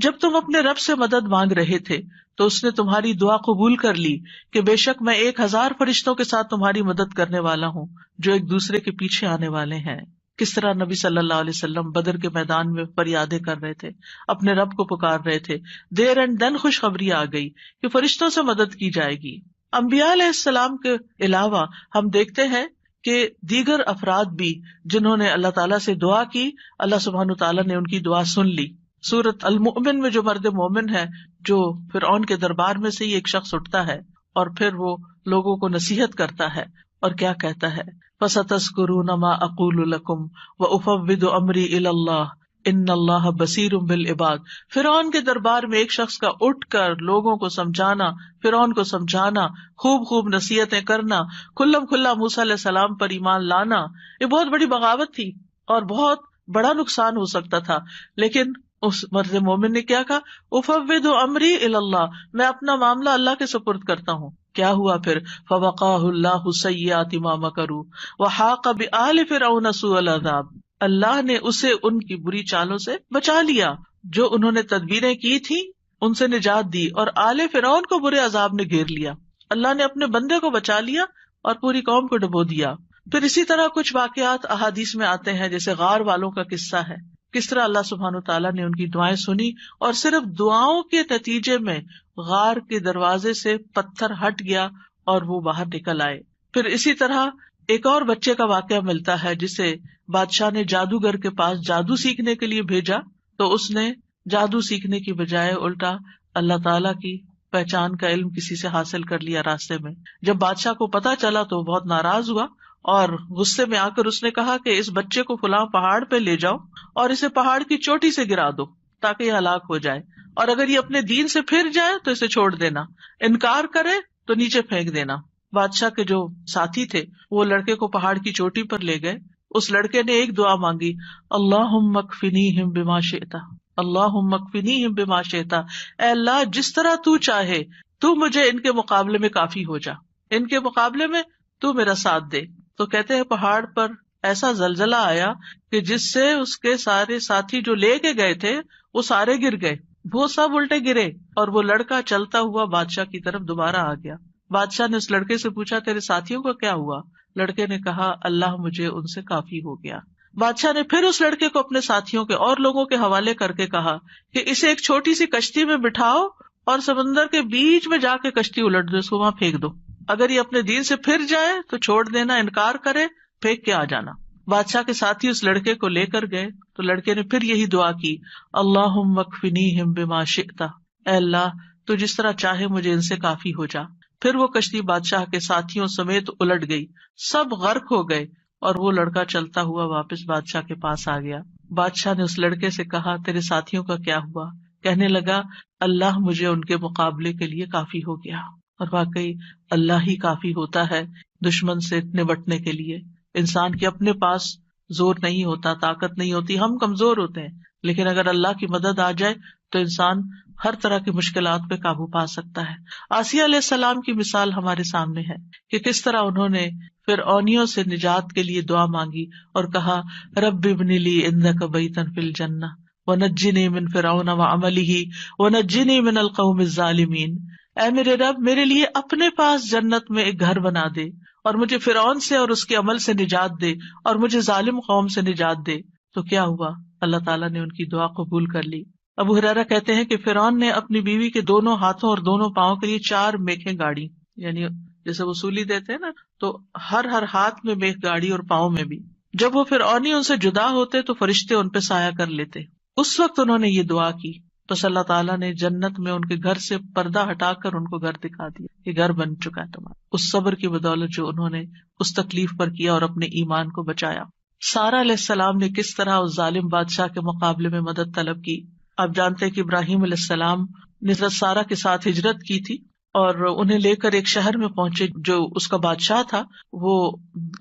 جب تم اپنے رب سے مدد مانگ رہے تھے تو اس نے تمہاری دعا قبول کر لی کہ بے شک میں 1000 فرشتوں کے ساتھ تمہاری مدد کرنے والا ہوں جو ایک دوسرے کے پیچھے آنے والے ہیں. کس طرح نبی صلی اللہ علیہ وسلم بدر کے میدان میں فریادیں کر رہے تھے، اپنے رب کو پکار رہے تھے. دیر اینڈ دن خوشخبری آ گئی کہ فرشتوں سے مدد کی جائے گی. انبیاء علیہ السلام کے علاوہ ہم دیکھتے ہیں کہ دیگر افراد بھی جنہوں نے اللہ تعالیٰ سے دعا کی، اللہ سبحانہ تعالیٰ نے ان کی دعا سن لی. سورۃ المؤمن میں جو مرد مومن ہے، جو فرعون کے دربار میں سے ہی ایک شخص اٹھتا ہے اور پھر وہ لوگوں کو نصیحت کرتا ہے اور کیا کہتا ہے؟ فَسَتَذْكُرُونَ مَا أَقُولُ لَكُمْ وَأُفَوِّضُ أَمْرِي إِلَى اللَّهِ إِنَّ اللَّهَ بَصِيرٌ بِالْعِبَادِ. فرعون کے دربار میں ایک شخص کا اٹھ کر لوگوں کو سمجھانا، فرعون کو سمجھانا، خوب خوب نصیحتیں کرنا، کھلم کھلا موسیٰ علیہ السلام پر ایمان لانا، یہ بہت بڑی بغاوت تھی اور بہت بڑا نقصان ہو سکتا تھا. لیکن اس مرد مومن نے کیا کہا؟ افوض امری الی اللہ، میں اپنا معاملہ اللہ کے سپرد کرتا ہوں. کیا ہوا پھر؟ فوقاہ اللہ سیئات ما مکروا وحاق بآل فرعون سوء العذاب. اللہ نے اسے ان کی بری چالوں سے بچا لیا جو انہوں نے تدبیریں کی تھی، ان سے نجات دی، اور آل فرعون کو برے عذاب نے گھیر لیا. اللہ نے اپنے بندے کو بچا لیا اور پوری قوم کو ڈبو دیا. پھر اسی طرح کچھ واقعات احادیث میں آتے ہیں، جیسے غار والوں کا قصہ ہے، کس طرح اللہ سبحانہ تعالیٰ نے ان کی دعائیں سنی اور صرف دعاؤں کے نتیجے میں غار کے دروازے سے پتھر ہٹ گیا اور وہ باہر نکل آئے. پھر اسی طرح ایک اور بچے کا واقعہ ملتا ہے جسے بادشاہ نے جادوگر کے پاس جادو سیکھنے کے لیے بھیجا، تو اس نے جادو سیکھنے کی بجائے الٹا اللہ تعالیٰ کی پہچان کا علم کسی سے حاصل کر لیا راستے میں. جب بادشاہ کو پتا چلا تو بہت ناراض ہوا اور غصے میں آ کر اس نے کہا کہ اس بچے کو فلاں پہاڑ پہ لے جاؤ اور اسے پہاڑ کی چوٹی سے گرا دو تاکہ یہ ہلاک ہو جائے، اور اگر یہ اپنے دین سے پھر جائے تو اسے چھوڑ دینا، انکار کرے تو نیچے پھینک دینا. بادشاہ کے جو ساتھی تھے وہ لڑکے کو پہاڑ کی چوٹی پر لے گئے. اس لڑکے نے ایک دعا مانگی، اللہم اکفنیہم بما شئت، اللہم اکفنیہم بما شئت، اے اللہ جس طرح تو چاہے تو مجھے ان کے مقابلے میں کافی ہو جا، ان کے مقابلے میں تو میرا ساتھ دے. تو کہتے ہیں پہاڑ پر ایسا زلزلہ آیا کہ جس سے اس کے سارے ساتھی جو لے کے گئے تھے وہ سارے گر گئے، وہ سب الٹے گرے اور وہ لڑکا چلتا ہوا بادشاہ کی طرف دوبارہ آ گیا. بادشاہ نے اس لڑکے سے پوچھا تیرے ساتھیوں کا کیا ہوا؟ لڑکے نے کہا اللہ مجھے ان سے کافی ہو گیا. بادشاہ نے پھر اس لڑکے کو اپنے ساتھیوں کے اور لوگوں کے حوالے کر کے کہا کہ اسے ایک چھوٹی سی کشتی میں بٹھاؤ اور سمندر کے بیچ میں جا کے کشتی الٹ دو، اس کو وہاں پھینک دو، اگر یہ اپنے دین سے پھر جائے تو چھوڑ دینا، انکار کرے پھینک کے آ جانا۔ بادشاہ کے ساتھی اس لڑکے کو لے کر گئے تو لڑکے نے پھر یہی دعا کی، اللہم اکفنیہم بما شئت، اے اللہ تو جس طرح چاہے مجھے ان سے کافی ہو جا۔ پھر وہ کشتی بادشاہ کے ساتھیوں سمیت الٹ گئی، سب غرق ہو گئے اور وہ لڑکا چلتا ہوا واپس بادشاہ کے پاس آ گیا۔ بادشاہ نے اس لڑکے سے کہا، تیرے ساتھیوں کا کیا ہوا؟ کہنے لگا، اللہ مجھے ان کے مقابلے کے لیے کافی ہو گیا۔ اور واقعی اللہ ہی کافی ہوتا ہے دشمن سے نبٹنے کے لیے۔ انسان کے اپنے پاس زور نہیں ہوتا، طاقت نہیں ہوتی، ہم کمزور ہوتے ہیں، لیکن اگر اللہ کی مدد آ جائے تو انسان ہر طرح کی مشکلات پہ قابو پا سکتا ہے۔ آسیہ علیہ السلام کی مثال ہمارے سامنے ہے کہ کس طرح انہوں نے فرعونیوں سے نجات کے لیے دعا مانگی اور کہا، رب ابن لی عندک بیتا فی الجنہ ونجنی من فرعون وعملہ ونجنی من القوم الظالمین۔ اے میرے رب، میرے لیے اپنے پاس جنت میں ایک گھر بنا دے اور مجھے فرعون سے اور اس کے عمل سے نجات دے اور مجھے ظالم قوم سے نجات دے۔ تو کیا ہوا؟ اللہ تعالیٰ نے ان کی دعا قبول کر لی۔ ابو ہریرہ کہتے ہیں کہ فرعون نے اپنی بیوی کے دونوں ہاتھوں اور دونوں پاؤں کے لیے 4 میخیں گاڑی، یعنی جیسے وصولی دیتے ہیں نا، تو ہر ہاتھ میں میخ گاڑی اور پاؤں میں بھی۔ جب وہ فرعونی ان سے جدا ہوتے تو فرشتے ان پہ سایہ کر لیتے۔ اس وقت انہوں نے یہ دعا کی، بس اللہ تعالیٰ نے جنت میں ان کے گھر سے پردہ ہٹا کر ان کو گھر دکھا دیا کہ گھر بن چکا ہے تمہارا، اس صبر کی بدولت جو انہوں نے اس تکلیف پر کیا اور اپنے ایمان کو بچایا۔ سارہ علیہ السلام نے کس طرح اس ظالم بادشاہ کے مقابلے میں مدد طلب کی۔ آپ جانتے ہیں کہ ابراہیم علیہ السلام نے حضرت سارہ کے ساتھ ہجرت کی تھی اور انہیں لے کر ایک شہر میں پہنچے، جو اس کا بادشاہ تھا وہ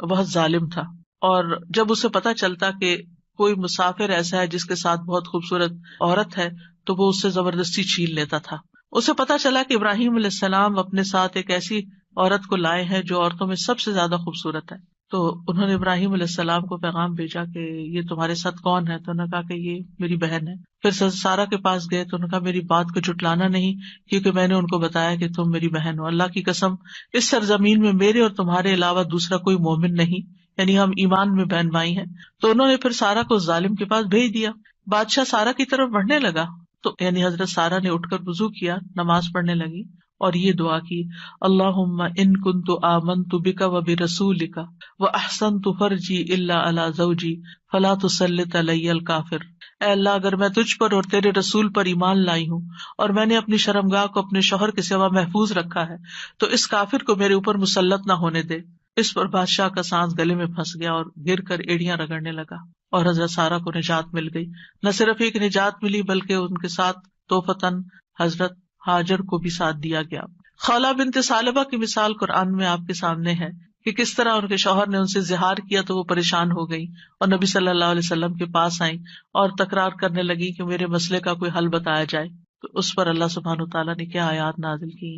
بہت ظالم تھا، اور جب اسے پتہ چلتا کہ کوئی مسافر ایسا ہے جس کے ساتھ بہت خوبصورت عورت ہے تو وہ اس سے زبردستی چھین لیتا تھا۔ اسے پتہ چلا کہ ابراہیم علیہ السلام اپنے ساتھ ایک ایسی عورت کو لائے ہیں جو عورتوں میں سب سے زیادہ خوبصورت ہے، تو انہوں نے ابراہیم علیہ السلام کو پیغام بھیجا کہ یہ تمہارے ساتھ کون ہے؟ تو انہوں نے کہا کہ یہ میری بہن ہے۔ پھر سارہ کے پاس گئے تو انہوں نے کہا میری بات کو جھٹلانا نہیں، کیونکہ میں نے ان کو بتایا کہ تم میری بہن ہو، اللہ کی قسم اس سرزمین میں میرے اور تمہارے علاوہ دوسرا کوئی مومن نہیں، یعنی ہم ایمان میں بہن بھائی ہیں۔ تو انہوں نے پھر سارہ کو ظالم کے پاس بھیج دیا۔ بادشاہ سارہ کی طرف بڑھنے لگا تو یعنی حضرت سارہ نے اٹھ کر وضو کیا، نماز پڑھنے لگی اور یہ دعا کی، اللہم ان کنت آمنت بک وبرسولک واحسنت فرجی الا علی زوجی فلا تسلط علی الکافر۔ اے اللہ، اگر میں تجھ پر اور تیرے رسول پر ایمان لائی ہوں اور میں نے اپنی شرمگاہ کو اپنے شوہر کے سوا محفوظ رکھا ہے تو اس کافر کو میرے اوپر مسلط نہ ہونے دے۔ اس پر بادشاہ کا سانس گلے میں پھنس گیا اور گر کر ایڑیاں رگڑنے لگا اور حضرت سارہ کو نجات مل گئی۔ نہ صرف ایک نجات ملی بلکہ ان کے ساتھ توفتاً حضرت ہاجر کو بھی ساتھ دیا گیا۔ خولہ بنت ثعلبہ کی مثال قرآن میں آپ کے سامنے ہے کہ کس طرح ان کے شوہر نے ان سے زہار کیا تو وہ پریشان ہو گئی اور نبی صلی اللہ علیہ وسلم کے پاس آئیں اور تکرار کرنے لگی کہ میرے مسئلے کا کوئی حل بتایا جائے۔ تو اس پر اللہ سبحانہ وتعالیٰ نے کیا آیات نازل کی،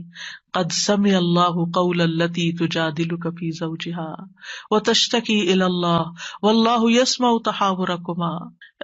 قد سمع اللہ قول التی تجادلک فی زوجہا وتشتکی الی اللہ واللہ یسمع تحاورکما۔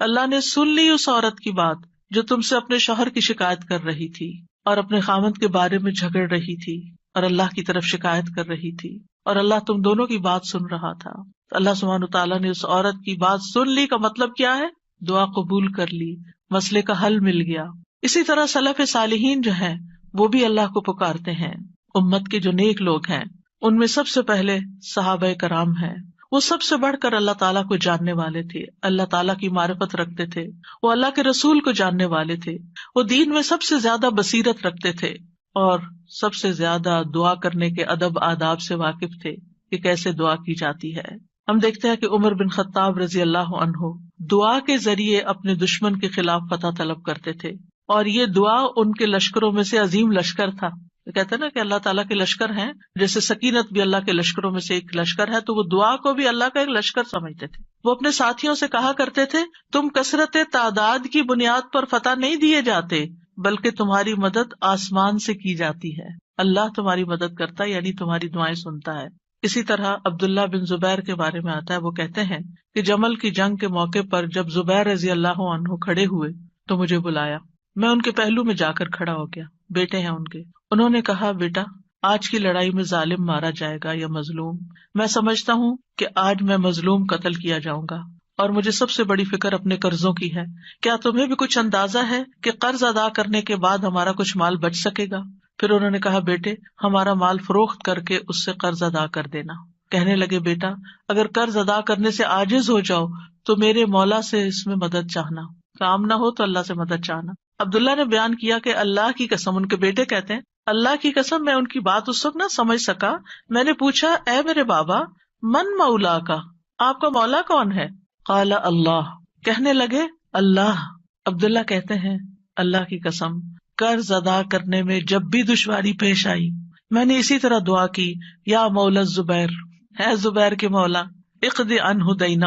اللہ نے سن لی اس عورت کی بات جو تم سے اپنے شوہر کی شکایت کر رہی تھی اور اپنے خامند کے بارے میں جھگڑ رہی تھی اور اللہ کی طرف شکایت کر رہی تھی، اور اللہ تم دونوں کی بات سن رہا تھا۔ تو اللہ سبحانہ وتعالیٰ نے اس عورت کی بات سن لی کا مطلب کیا ہے؟ دعا قبول کر لی، مسئلے کا حل مل گیا۔ اسی طرح سلف صالحین جو ہیں وہ بھی اللہ کو پکارتے ہیں۔ امت کے جو نیک لوگ ہیں ان میں سب سے پہلے صحابہ کرام ہیں، وہ سب سے بڑھ کر اللہ تعالیٰ کو جاننے والے تھے، اللہ تعالیٰ کی معرفت رکھتے تھے، وہ اللہ کے رسول کو جاننے والے تھے، وہ دین میں سب سے زیادہ بصیرت رکھتے تھے اور سب سے زیادہ دعا کرنے کے ادب آداب سے واقف تھے کہ کیسے دعا کی جاتی ہے۔ ہم دیکھتے ہیں کہ عمر بن خطاب رضی اللہ عنہ دعا کے ذریعے اپنے دشمن کے خلاف فتح طلب کرتے تھے، اور یہ دعا ان کے لشکروں میں سے عظیم لشکر تھا۔ کہتے ہیں نا کہ اللہ تعالیٰ کے لشکر ہیں، جیسے سکینت بھی اللہ کے لشکروں میں سے ایک لشکر ہے، تو وہ دعا کو بھی اللہ کا ایک لشکر سمجھتے تھے۔ وہ اپنے ساتھیوں سے کہا کرتے تھے، تم کثرت تعداد کی بنیاد پر فتح نہیں دیے جاتے بلکہ تمہاری مدد آسمان سے کی جاتی ہے، اللہ تمہاری مدد کرتا ہے، یعنی تمہاری دعائیں سنتا ہے۔ اسی طرح عبداللہ بن زبیر کے بارے میں آتا ہے، وہ کہتے ہیں کہ جمل کی جنگ کے موقع پر جب زبیر رضی اللہ عنہ کھڑے ہوئے تو مجھے بلایا، میں ان کے پہلو میں جا کر کھڑا ہو گیا، بیٹے ہیں ان کے۔ انہوں نے کہا، بیٹا آج کی لڑائی میں ظالم مارا جائے گا یا مظلوم؟ میں سمجھتا ہوں کہ آج میں مظلوم قتل کیا جاؤں گا، اور مجھے سب سے بڑی فکر اپنے قرضوں کی ہے. کیا تمہیں بھی کچھ اندازہ ہے کہ قرض ادا کرنے کے بعد ہمارا کچھ مال بچ سکے گا؟ پھر انہوں نے کہا بیٹے ہمارا مال فروخت کر کے اس سے قرض ادا کر دینا. کہنے لگے بیٹا اگر قرض ادا کرنے سے عاجز ہو جاؤ تو میرے مولا سے اس میں مدد چاہنا، کام نہ ہو تو اللہ سے مدد چاہنا. عبداللہ نے بیان کیا کہ اللہ کی قسم، ان کے بیٹے کہتے ہیں اللہ کی قسم میں ان کی بات اس وقت نہ سمجھ سکا. میں نے پوچھا اے میرے بابا من مولا کا، آپ کا مولا کون ہے؟ قال اللہ، کہنے لگے اللہ. عبداللہ کہتے ہیں اللہ کی قسم قرض ادا کرنے میں جب بھی دشواری پیش آئی میں نے اسی طرح دعا کی یا مولا زبیر، ہے زبیر کے مولا، اقضی عنہ دینہ،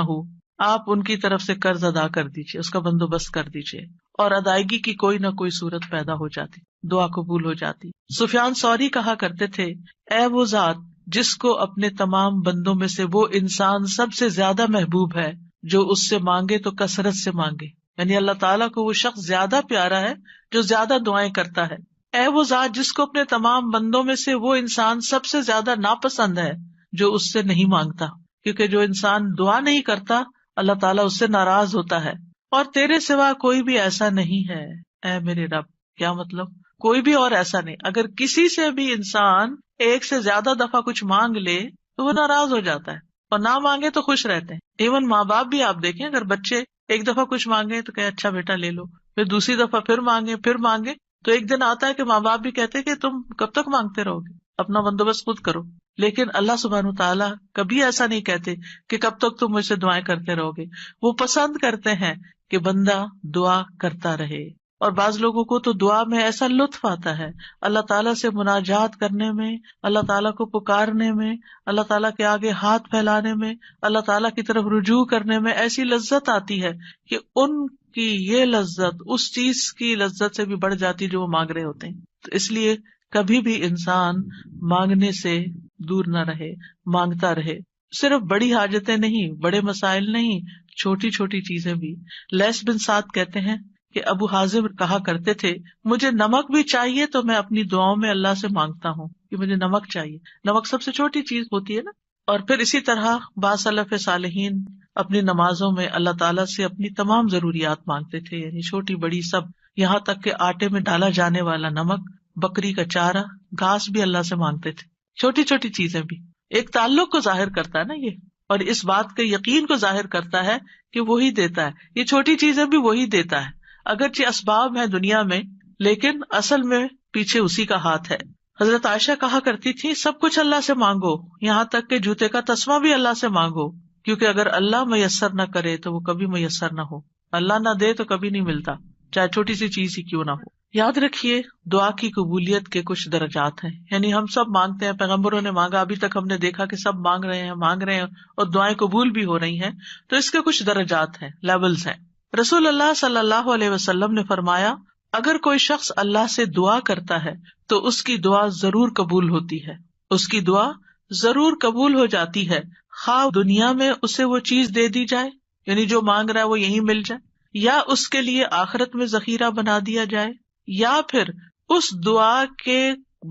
آپ ان کی طرف سے قرض ادا کر دیجیے، اس کا بندوبست کر دیجیے. اور ادائیگی کی کوئی نہ کوئی صورت پیدا ہو جاتی، دعا قبول ہو جاتی. سفیان ثوری کہا کرتے تھے اے وہ ذات جس کو اپنے تمام بندوں میں سے وہ انسان سب سے زیادہ محبوب ہے جو اس سے مانگے تو کثرت سے مانگے، یعنی اللہ تعالیٰ کو وہ شخص زیادہ پیارا ہے جو زیادہ دعائیں کرتا ہے. اے وہ ذات جس کو اپنے تمام بندوں میں سے وہ انسان سب سے زیادہ ناپسند ہے جو اس سے نہیں مانگتا، کیونکہ جو انسان دعا نہیں کرتا اللہ تعالیٰ اس سے ناراض ہوتا ہے. اور تیرے سوا کوئی بھی ایسا نہیں ہے اے میرے رب. کیا مطلب؟ کوئی بھی اور ایسا نہیں. اگر کسی سے بھی انسان ایک سے زیادہ دفعہ کچھ مانگ لے تو وہ ناراض ہو جاتا ہے، اور نہ مانگے تو خوش رہتے ہیں. ایون ماں باپ بھی آپ دیکھیں، اگر بچے ایک دفعہ کچھ مانگے تو کہ اچھا بیٹا لے لو، پھر دوسری دفعہ پھر مانگے تو ایک دن آتا ہے کہ ماں باپ بھی کہتے کہ تم کب تک مانگتے رہو گے، اپنا بندوبست خود کرو. لیکن اللہ سبحانہ تعالیٰ کبھی ایسا نہیں کہتے کہ کب تک تم مجھ سے دعائیں کرتے رہو گے. وہ پسند کرتے ہیں کہ بندہ دعا کرتا رہے. اور بعض لوگوں کو تو دعا میں ایسا لطف آتا ہے، اللہ تعالیٰ سے مناجات کرنے میں، اللہ تعالیٰ کو پکارنے میں، اللہ تعالیٰ کے آگے ہاتھ پھیلانے میں، اللہ تعالیٰ کی طرف رجوع کرنے میں ایسی لذت آتی ہے کہ ان کی یہ لذت اس چیز کی لذت سے بھی بڑھ جاتی جو وہ مانگ رہے ہوتے ہیں. تو اس لیے کبھی بھی انسان مانگنے سے دور نہ رہے، مانگتا رہے. صرف بڑی حاجتیں نہیں، بڑے مسائل نہیں، چھوٹی چھوٹی چیزیں بھی. لیث بن سعد کہتے ہیں کہ ابو حازم کہا کرتے تھے مجھے نمک بھی چاہیے تو میں اپنی دعاؤں میں اللہ سے مانگتا ہوں کہ مجھے نمک چاہیے. نمک سب سے چھوٹی چیز ہوتی ہے نا. اور پھر اسی طرح بعض سلف صالحین اپنی نمازوں میں اللہ تعالیٰ سے اپنی تمام ضروریات مانگتے تھے، یعنی چھوٹی بڑی سب، یہاں تک کہ آٹے میں ڈالا جانے والا نمک، بکری کا چارہ، گھاس بھی اللہ سے مانگتے تھے. چھوٹی چھوٹی چیزیں بھی ایک تعلق کو ظاہر کرتا ہے نا یہ، اور اس بات کے یقین کو ظاہر کرتا ہے کہ وہی دیتا ہے. یہ چھوٹی چیزیں بھی وہی دیتا ہے، اگرچہ اسباب ہیں دنیا میں لیکن اصل میں پیچھے اسی کا ہاتھ ہے. حضرت عائشہ کہا کرتی تھی سب کچھ اللہ سے مانگو، یہاں تک کہ جوتے کا تسمہ بھی اللہ سے مانگو، کیونکہ اگر اللہ میسر نہ کرے تو وہ کبھی میسر نہ ہو، اللہ نہ دے تو کبھی نہیں ملتا، چاہے چھوٹی سی چیز ہی کیوں نہ ہو. یاد رکھیے دعا کی قبولیت کے کچھ درجات ہیں، یعنی ہم سب مانگتے ہیں، پیغمبروں نے مانگا، ابھی تک ہم نے دیکھا کہ سب مانگ رہے ہیں اور دعائیں قبول بھی ہو رہی ہیں. تو اس کے کچھ درجات ہیں، لیولز ہیں. رسول اللہ صلی اللہ علیہ وسلم نے فرمایا اگر کوئی شخص اللہ سے دعا کرتا ہے تو اس کی دعا ضرور قبول ہوتی ہے، اس کی دعا ضرور قبول ہو جاتی ہے، خواہ دنیا میں اسے وہ چیز دے دی جائے، یعنی جو مانگ رہا ہے وہ یہیں مل جائے، یا اس کے لیے آخرت میں ذخیرہ بنا دیا جائے، یا پھر اس دعا کے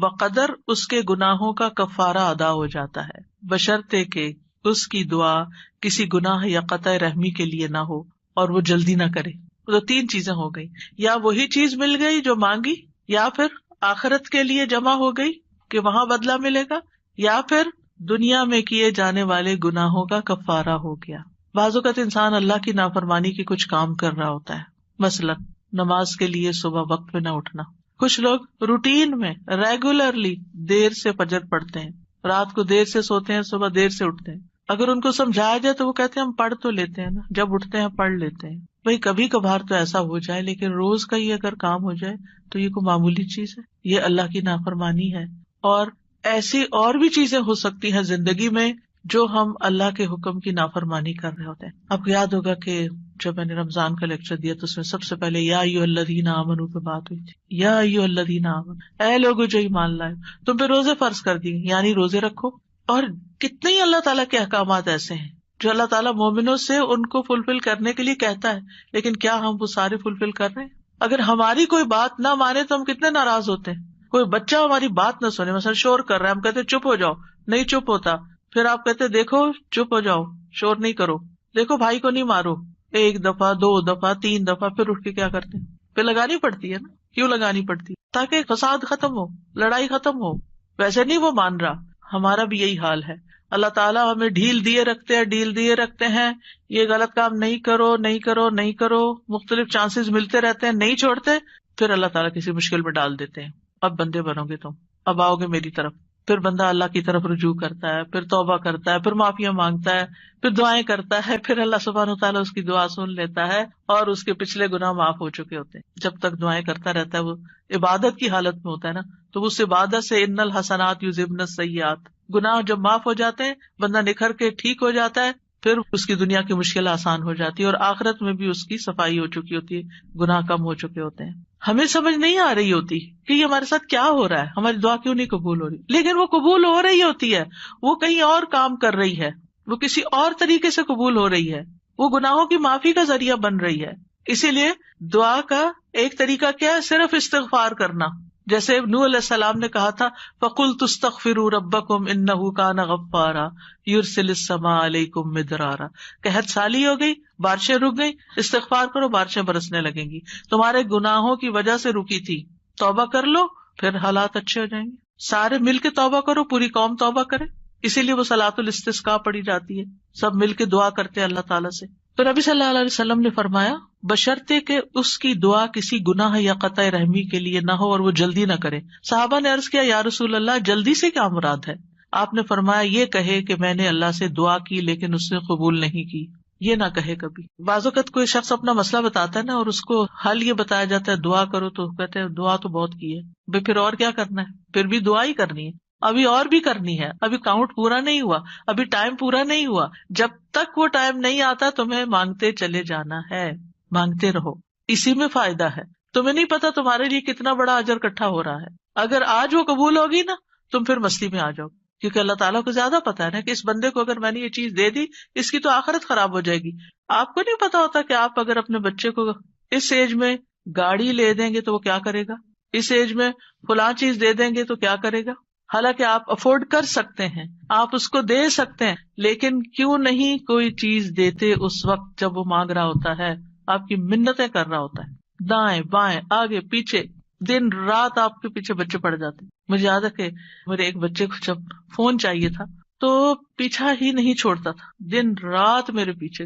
بقدر اس کے گناہوں کا کفارہ ادا ہو جاتا ہے، بشرطے کہ اس کی دعا کسی گناہ یا قطع رحمی کے لیے نہ ہو اور وہ جلدی نہ کرے. تو 3 چیزیں ہو گئی، یا وہی چیز مل گئی جو مانگی، یا پھر آخرت کے لیے جمع ہو گئی کہ وہاں بدلہ ملے گا، یا پھر دنیا میں کیے جانے والے گناہوں کا کفارہ ہو گیا. بعض اوقات انسان اللہ کی نافرمانی کے کچھ کام کر رہا ہوتا ہے، مثلا نماز کے لیے صبح وقت پہ نہ اٹھنا. کچھ لوگ روٹین میں ریگولرلی دیر سے فجر پڑھتے ہیں، رات کو دیر سے سوتے ہیں، صبح دیر سے اٹھتے ہیں. اگر ان کو سمجھایا جائے تو وہ کہتے ہیں ہم پڑھ تو لیتے ہیں نا، جب اٹھتے ہیں پڑھ لیتے ہیں. بھائی کبھی کبھار تو ایسا ہو جائے، لیکن روز کا ہی اگر کام ہو جائے تو یہ کوئی معمولی چیز ہے؟ یہ اللہ کی نافرمانی ہے. اور ایسی اور بھی چیزیں ہو سکتی ہیں زندگی میں جو ہم اللہ کے حکم کی نافرمانی کر رہے ہوتے ہیں. آپ کو یاد ہوگا کہ جب میں نے رمضان کا لیکچر دیا تو اس میں سب سے پہلے یا ایھا الذین آمنوا پہ بات ہوئی تھی. یا ایھا الذین آمنوا، اے لوگو جو ایمان لائے، تم پہ روزے فرض کر دیے، یعنی روزے رکھو. اور کتنے ہی اللہ تعالیٰ کے احکامات ایسے ہیں جو اللہ تعالیٰ مومنوں سے ان کو فلفل کرنے کے لیے کہتا ہے، لیکن کیا ہم وہ سارے فلفل کر رہے ہیں؟ اگر ہماری کوئی بات نہ مانے تو ہم کتنے ناراض ہوتے ہیں. کوئی بچہ ہماری بات نہ سنے، مثلا شور کر رہا ہے، ہم کہتے چپ ہو جاؤ، نہیں چپ ہوتا، پھر آپ کہتے دیکھو چپ ہو جاؤ، شور نہیں کرو. دیکھو بھائی کو نہیں مارو، 1 دفعہ 2 دفعہ 3 دفعہ، پھر اٹھ کے کیا کرتے ہیں؟ پھر لگانی پڑتی ہے نا. کیوں لگانی پڑتی؟ تاکہ فساد ختم ہو، لڑائی ختم ہو. ویسے نہیں وہ مان رہا. ہمارا بھی یہی حال ہے. اللہ تعالیٰ ہمیں ڈھیل دیے رکھتے ہیں، یہ غلط کام نہیں کرو نہیں کرو نہیں کرو، مختلف چانسز ملتے رہتے ہیں، نہیں چھوڑتے. پھر اللہ تعالیٰ کسی مشکل میں ڈال دیتے ہیں. اب بندے بنو گے تم، اب آؤ گے میری طرف. پھر بندہ اللہ کی طرف رجوع کرتا ہے، پھر توبہ کرتا ہے، پھر معافیاں مانگتا ہے، پھر دعائیں کرتا ہے، پھر اللہ سبحانہ وتعالیٰ اس کی دعا سن لیتا ہے اور اس کے پچھلے گناہ معاف ہو چکے ہوتے ہیں. جب تک دعائیں کرتا رہتا ہے، وہ عبادت کی حالت میں ہوتا ہے نا، تو اس عبادت سے ان الحسنات یذہبن السیئات، گناہ جب معاف ہو جاتے ہیں، بندہ نکھر کے ٹھیک ہو جاتا ہے، پھر اس کی دنیا کی مشکل آسان ہو جاتی ہے اور آخرت میں بھی اس کی صفائی ہو چکی ہوتی ہے، گناہ کم ہو چکے ہوتے ہیں. ہمیں سمجھ نہیں آ رہی ہوتی کہ یہ ہمارے ساتھ کیا ہو رہا ہے، ہماری دعا کیوں نہیں قبول ہو رہی، لیکن وہ قبول ہو رہی ہوتی ہے. وہ کہیں اور کام کر رہی ہے، وہ کسی اور طریقے سے قبول ہو رہی ہے، وہ گناہوں کی معافی کا ذریعہ بن رہی ہے. اسی لیے دعا کا ایک طریقہ کیا ہے؟ صرف استغفار کرنا. جیسے نوح علیہ السلام نے کہا تھا فَقُلْتُ اسْتَغْفِرُوا رَبَّكُمْ إِنَّهُ كَانَ غَفَّارًا يُرْسِلِ السَّمَاءَ عَلَيْكُمْ مِدْرَارًا. قحط سالی ہو گئی، بارشیں رک گئی، استغفار کرو، بارشیں برسنے لگیں گی. تمہارے گناہوں کی وجہ سے رکی تھی، توبہ کر لو، پھر حالات اچھے ہو جائیں گے. سارے مل کے توبہ کرو، پوری قوم توبہ کرے. اسی لیے وہ صلاۃ الاستسقاء پڑھی جاتی ہے، سب مل کے دعا کرتے ہیں اللہ تعالیٰ سے. تو نبی صلی اللہ علیہ وسلم نے فرمایا بشرطے کہ اس کی دعا کسی گناہ یا قطع رحمی کے لیے نہ ہو اور وہ جلدی نہ کرے. صحابہ نے عرض کیا یا رسول اللہ جلدی سے کیا مراد ہے؟ آپ نے فرمایا یہ کہے کہ میں نے اللہ سے دعا کی لیکن اس نے قبول نہیں کی. یہ نہ کہے کبھی. بعض اوقات کوئی شخص اپنا مسئلہ بتاتا ہے نا اور اس کو حل یہ بتایا جاتا ہے دعا کرو، تو کہتے ہیں دعا تو بہت کی ہے بھائی، پھر اور کیا کرنا ہے؟ پھر بھی دعا ہی کرنی ہے، ابھی اور بھی کرنی ہے، ابھی کاؤنٹ پورا نہیں ہوا، ابھی ٹائم پورا نہیں ہوا. جب تک وہ ٹائم نہیں آتا تمہیں مانگتے چلے جانا ہے، مانگتے رہو، اسی میں فائدہ ہے. تمہیں نہیں پتا تمہارے لیے کتنا بڑا اجر اکٹھا ہو رہا ہے. اگر آج وہ قبول ہوگی نا، تم پھر مستی میں آ جاؤ، کیونکہ اللہ تعالیٰ کو زیادہ پتا ہے نا کہ اس بندے کو اگر میں نے یہ چیز دے دی اس کی تو آخرت خراب ہو جائے گی. آپ کو نہیں پتا ہوتا کہ آپ اگر اپنے بچے کو اس ایج میں گاڑی لے دیں گے تو وہ کیا کرے گا، اس ایج میں فلاں چیز دے دیں گے تو کیا کرے گا. حالانکہ آپ افورڈ کر سکتے ہیں، آپ اس کو دے سکتے ہیں، لیکن کیوں نہیں کوئی چیز دیتے اس وقت جب وہ مانگ رہا ہوتا ہے، آپ کی منتیں کر رہا ہوتا ہے، دائیں بائیں آگے پیچھے دن رات آپ کے پیچھے بچے پڑ جاتے. مجھے یاد ہے کہ میرے ایک بچے کو جب فون چاہیے تھا تو پیچھا ہی نہیں چھوڑتا تھا، دن رات میرے پیچھے.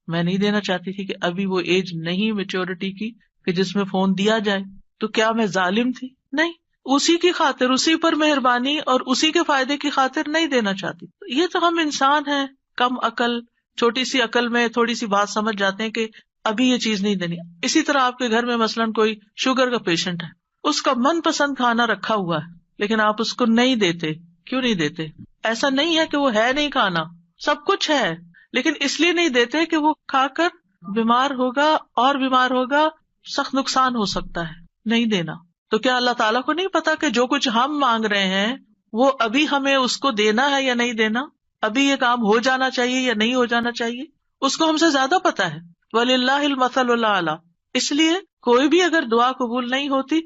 میں نہیں دینا چاہتی تھی کہ ابھی وہ ایج نہیں میچورٹی کی کہ جس میں فون دیا جائے. تو کیا میں ظالم تھی؟ نہیں، اسی کی خاطر، اسی پر مہربانی اور اسی کے فائدے کی خاطر نہیں دینا چاہتی. یہ تو ہم انسان ہیں کم عقل، چھوٹی سی عقل میں تھوڑی سی بات سمجھ جاتے ہیں کہ ابھی یہ چیز نہیں دینی. اسی طرح آپ کے گھر میں مثلاً کوئی شوگر کا پیشنٹ ہے، اس کا من پسند کھانا رکھا ہوا ہے لیکن آپ اس کو نہیں دیتے. کیوں نہیں دیتے؟ ایسا نہیں ہے کہ وہ ہے نہیں کھانا، سب کچھ ہے، لیکن اس لیے نہیں دیتے کہ وہ کھا کر بیمار ہوگا اور بیمار ہوگا، سخت نقصان ہو سکتا ہے. نہیں دینا. تو کیا اللہ تعالیٰ کو نہیں پتا کہ جو کچھ ہم مانگ رہے ہیں وہ ابھی ہمیں اس کو دینا ہے یا نہیں دینا، ابھی یہ کام ہو جانا چاہیے یا نہیں ہو جانا چاہیے؟ اس کو ہم سے زیادہ پتا ہے. وَلِلَّهِ الْمَثَلُ الْأَعْلَى. اس لیے کوئی بھی اگر دعا قبول نہیں ہوتی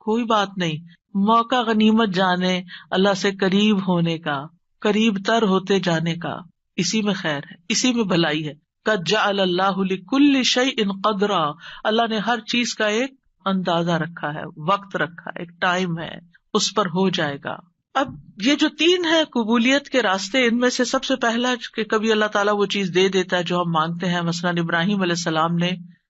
کوئی بات نہیں، موقع غنیمت جانے اللہ سے قریب ہونے کا، قریب تر ہوتے جانے کا. اسی میں خیر ہے، اسی میں بھلائی ہے. قَدْ جَعَلَ اللَّهُ لِكُلِّ شَيْءٍ قَدْرًا. اللہ نے ہر چیز کا ایک اندازہ رکھا ہے، وقت رکھا ہے، ایک ٹائم ہے، اس پر ہو جائے گا. اب یہ جو 3 ہے قبولیت کے راستے، ان میں سے سب سے پہلا کہ کبھی اللہ تعالیٰ وہ چیز دے دیتا ہے جو ہم مانگتے ہیں. مثلاً ابراہیم علیہ السلام نے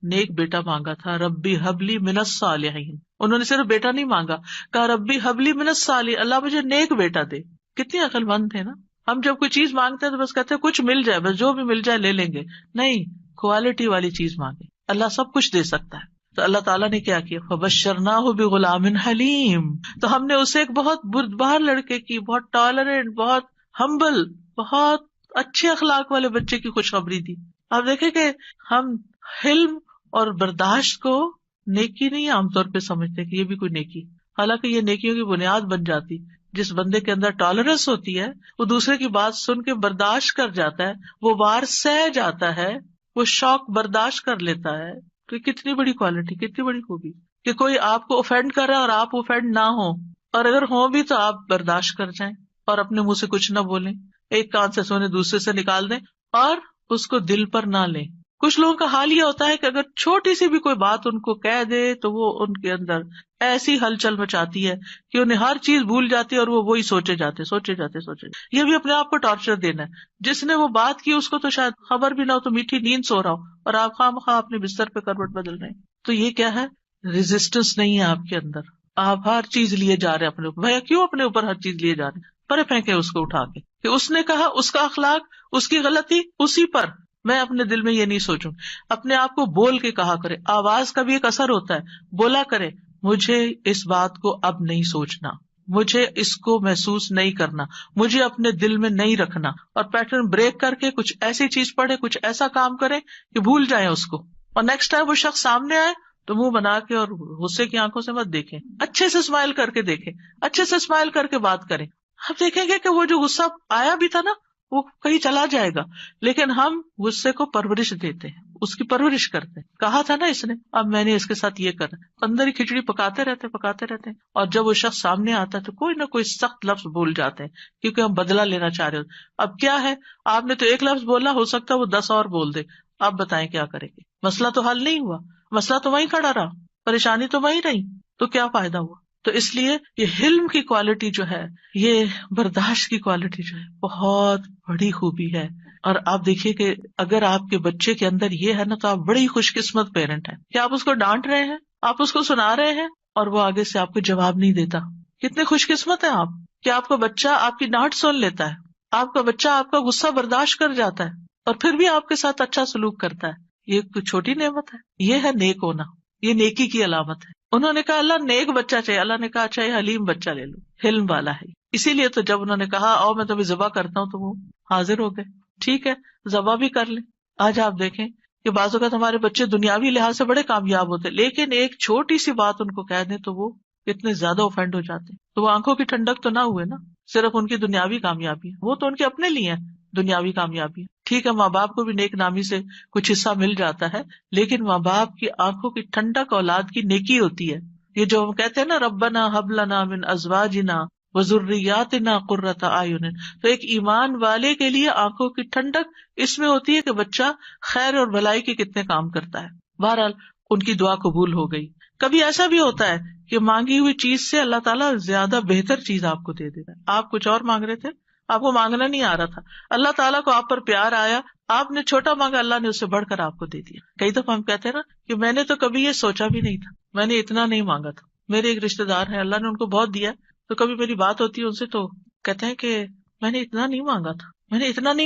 نیک بیٹا مانگا تھا، ربی حبلی من الصالحین. انہوں نے صرف بیٹا نہیں مانگا، کہا ربی حبلی من الصالحین، اللہ مجھے نیک بیٹا دے. کتنی عقل مند تھے نا. ہم جب کوئی چیز مانگتے ہیں تو بس کہتے ہیں کچھ مل جائے، بس جو بھی مل جائے لے لیں گے. نہیں، کوالٹی والی چیز مانگے، اللہ سب کچھ دے سکتا ہے. تو اللہ تعالیٰ نے کیا کیا، فبشرناہ بغلام حلیم. تو ہم نے اسے ایک بہت بردبار لڑکے کی، بہت ٹالرنٹ، بہت ہمبل، بہت اچھے اخلاق والے بچے کی خوشخبری دی. آپ دیکھیں کہ ہم حلم اور برداشت کو نیکی نہیں عام طور پہ سمجھتے کہ یہ بھی کوئی نیکی، حالانکہ یہ نیکیوں کی بنیاد بن جاتی. جس بندے کے اندر ٹالرنس ہوتی ہے وہ دوسرے کی بات سن کے برداشت کر جاتا ہے، وہ وار سہ جاتا ہے، وہ شوق برداشت کر لیتا ہے. کہ کتنی بڑی کوالٹی، کتنی بڑی خوبی کہ کوئی آپ کو اوفینڈ کر رہا ہے اور آپ اوفینڈ نہ ہو، اور اگر ہوں بھی تو آپ برداشت کر جائیں اور اپنے منہ سے کچھ نہ بولیں، ایک کان سے سونے دوسرے سے نکال دیں اور اس کو دل پر نہ لیں. کچھ لوگوں کا حال یہ ہوتا ہے کہ اگر چھوٹی سی بھی کوئی بات ان کو کہہ دے تو وہ ان کے اندر ایسی ہلچل مچاتی ہے کہ انہیں ہر چیز بھول جاتی ہے اور وہ وہی سوچے جاتے. یہ بھی اپنے آپ کو ٹارچر دینا ہے. جس نے وہ بات کی اس کو تو شاید خبر بھی نہ ہو، تو میٹھی نیند سو رہا ہو اور آپ خواہ اپنے بستر پہ کروٹ بدل رہے ہیں. تو یہ کیا ہے؟ ریزسٹنس نہیں ہے آپ کے اندر. آپ ہر چیز لیے جا رہے ہیں اپنے اوپر. بھیا کیوں اپنے اوپر ہر چیز لیے جا رہے ہیں؟ پرے پھینکے اس کو اٹھا کے کہ اس نے کہا، اس کا اخلاق، اس کی غلطی اسی پر. میں اپنے دل میں یہ نہیں سوچوں. اپنے آپ کو بول کے کہا کرے. آواز کا بھی ایک اثر ہوتا ہے. بولا کرے مجھے اس بات کو اب نہیں سوچنا، مجھے اس کو محسوس نہیں کرنا، مجھے اپنے دل میں نہیں رکھنا. اور پیٹرن بریک کر کے کچھ ایسی چیز پڑھے، کچھ ایسا کام کرے کہ بھول جائیں اس کو. اور نیکسٹ ٹائم وہ شخص سامنے آئے تو منہ بنا کے اور غصے کی آنکھوں سے مت دیکھیں. اچھے سے اسمائل کر کے دیکھیں، اچھے سے اسمائل کر کے بات کریں. آپ دیکھیں گے کہ وہ جو غصہ آیا بھی تھا نا وہ کہیں چلا جائے گا. لیکن ہم غصے کو پرورش دیتے ہیں، اس کی پرورش کرتے ہیں. کہا تھا نا اس نے، اب میں نے اس کے ساتھ یہ کرا. اندر ہی کھچڑی پکاتے رہتے ہیں. اور جب وہ شخص سامنے آتا ہے تو کوئی نہ کوئی سخت لفظ بول جاتے ہیں کیونکہ ہم بدلہ لینا چاہ رہے ہوتے. اب کیا ہے، آپ نے تو ایک لفظ بولا، ہو سکتا ہے وہ 10 اور بول دے. آپ بتائیں کیا کریں گے؟ مسئلہ تو حل نہیں ہوا، مسئلہ تو وہیں کھڑا رہا، پریشانی تو وہیں رہی. تو کیا فائدہ ہوا؟ تو اس لیے یہ حلم کی کوالٹی جو ہے، یہ برداشت کی کوالٹی جو ہے، بہت بڑی خوبی ہے. اور آپ دیکھیے کہ اگر آپ کے بچے کے اندر یہ ہے نا تو آپ بڑی خوش قسمت پیرنٹ ہیں کہ آپ اس کو ڈانٹ رہے ہیں، آپ اس کو سنا رہے ہیں اور وہ آگے سے آپ کو جواب نہیں دیتا. کتنے خوش قسمت ہیں آپ کہ آپ کا بچہ آپ کی ڈانٹ سن لیتا ہے، آپ کا بچہ آپ کا غصہ برداشت کر جاتا ہے اور پھر بھی آپ کے ساتھ اچھا سلوک کرتا ہے. یہ کوئی چھوٹی نعمت ہے؟ یہ ہے نیک ہونا، یہ نیکی کی علامت ہے. انہوں نے کہا اللہ نیک بچہ چاہیے. اللہ نے کہا اچھا یہ حلیم بچہ لے لو، حلم والا ہے. اسی لیے تو جب انہوں نے کہا آؤ میں تمہیں ذبح کرتا ہوں تو وہ حاضر ہو گئے. ٹھیک ہے ذبح بھی کر لیں. آج آپ دیکھیں کہ بعض اوقات ہمارے بچے دنیاوی لحاظ سے بڑے کامیاب ہوتے لیکن ایک چھوٹی سی بات ان کو کہہ دیں تو وہ اتنے زیادہ اوفینڈ ہو جاتے ہیں. تو وہ آنکھوں کی ٹھنڈک تو نہ ہوئے نا، صرف ان کی دنیاوی کامیابی ہے. وہ تو ان کے اپنے لیے ہے دنیاوی کامیابی. ٹھیک ہے ماں باپ کو بھی نیک نامی سے کچھ حصہ مل جاتا ہے لیکن ماں باپ کی آنکھوں کی ٹھنڈک اولاد کی نیکی ہوتی ہے. یہ جو ہم کہتے ہیں نا ربنا ہب لنا من ازواجنا وذریاتنا قرۃ اعین، تو ایک ایمان والے کے لیے آنکھوں کی ٹھنڈک اس میں ہوتی ہے کہ بچہ خیر اور بھلائی کے کتنے کام کرتا ہے. بہرحال ان کی دعا قبول ہو گئی. کبھی ایسا بھی ہوتا ہے کہ مانگی ہوئی چیز سے اللہ تعالیٰ زیادہ بہتر چیز آپ کو دے دیتا ہے. آپ کچھ اور مانگ رہے تھے، آپ کو مانگنا نہیں آ رہا تھا، اللہ تعالیٰ کو آپ پر پیار آیا، آپ نے چھوٹا مانگا، اللہ نے اس سے بڑھ کر آپ کو دے دیا. کئی دفعہ ہم کہتے ہیں نا کہ میں نے تو کبھی یہ سوچا بھی نہیں تھا، میں نے اتنا نہیں مانگا تھا. میرے ایک رشتے دار ہیں، اللہ نے ان کو بہت دیا، تو کبھی میری بات ہوتی ہے ان سے تو کہتے ہیں کہ میں نے اتنا نہیں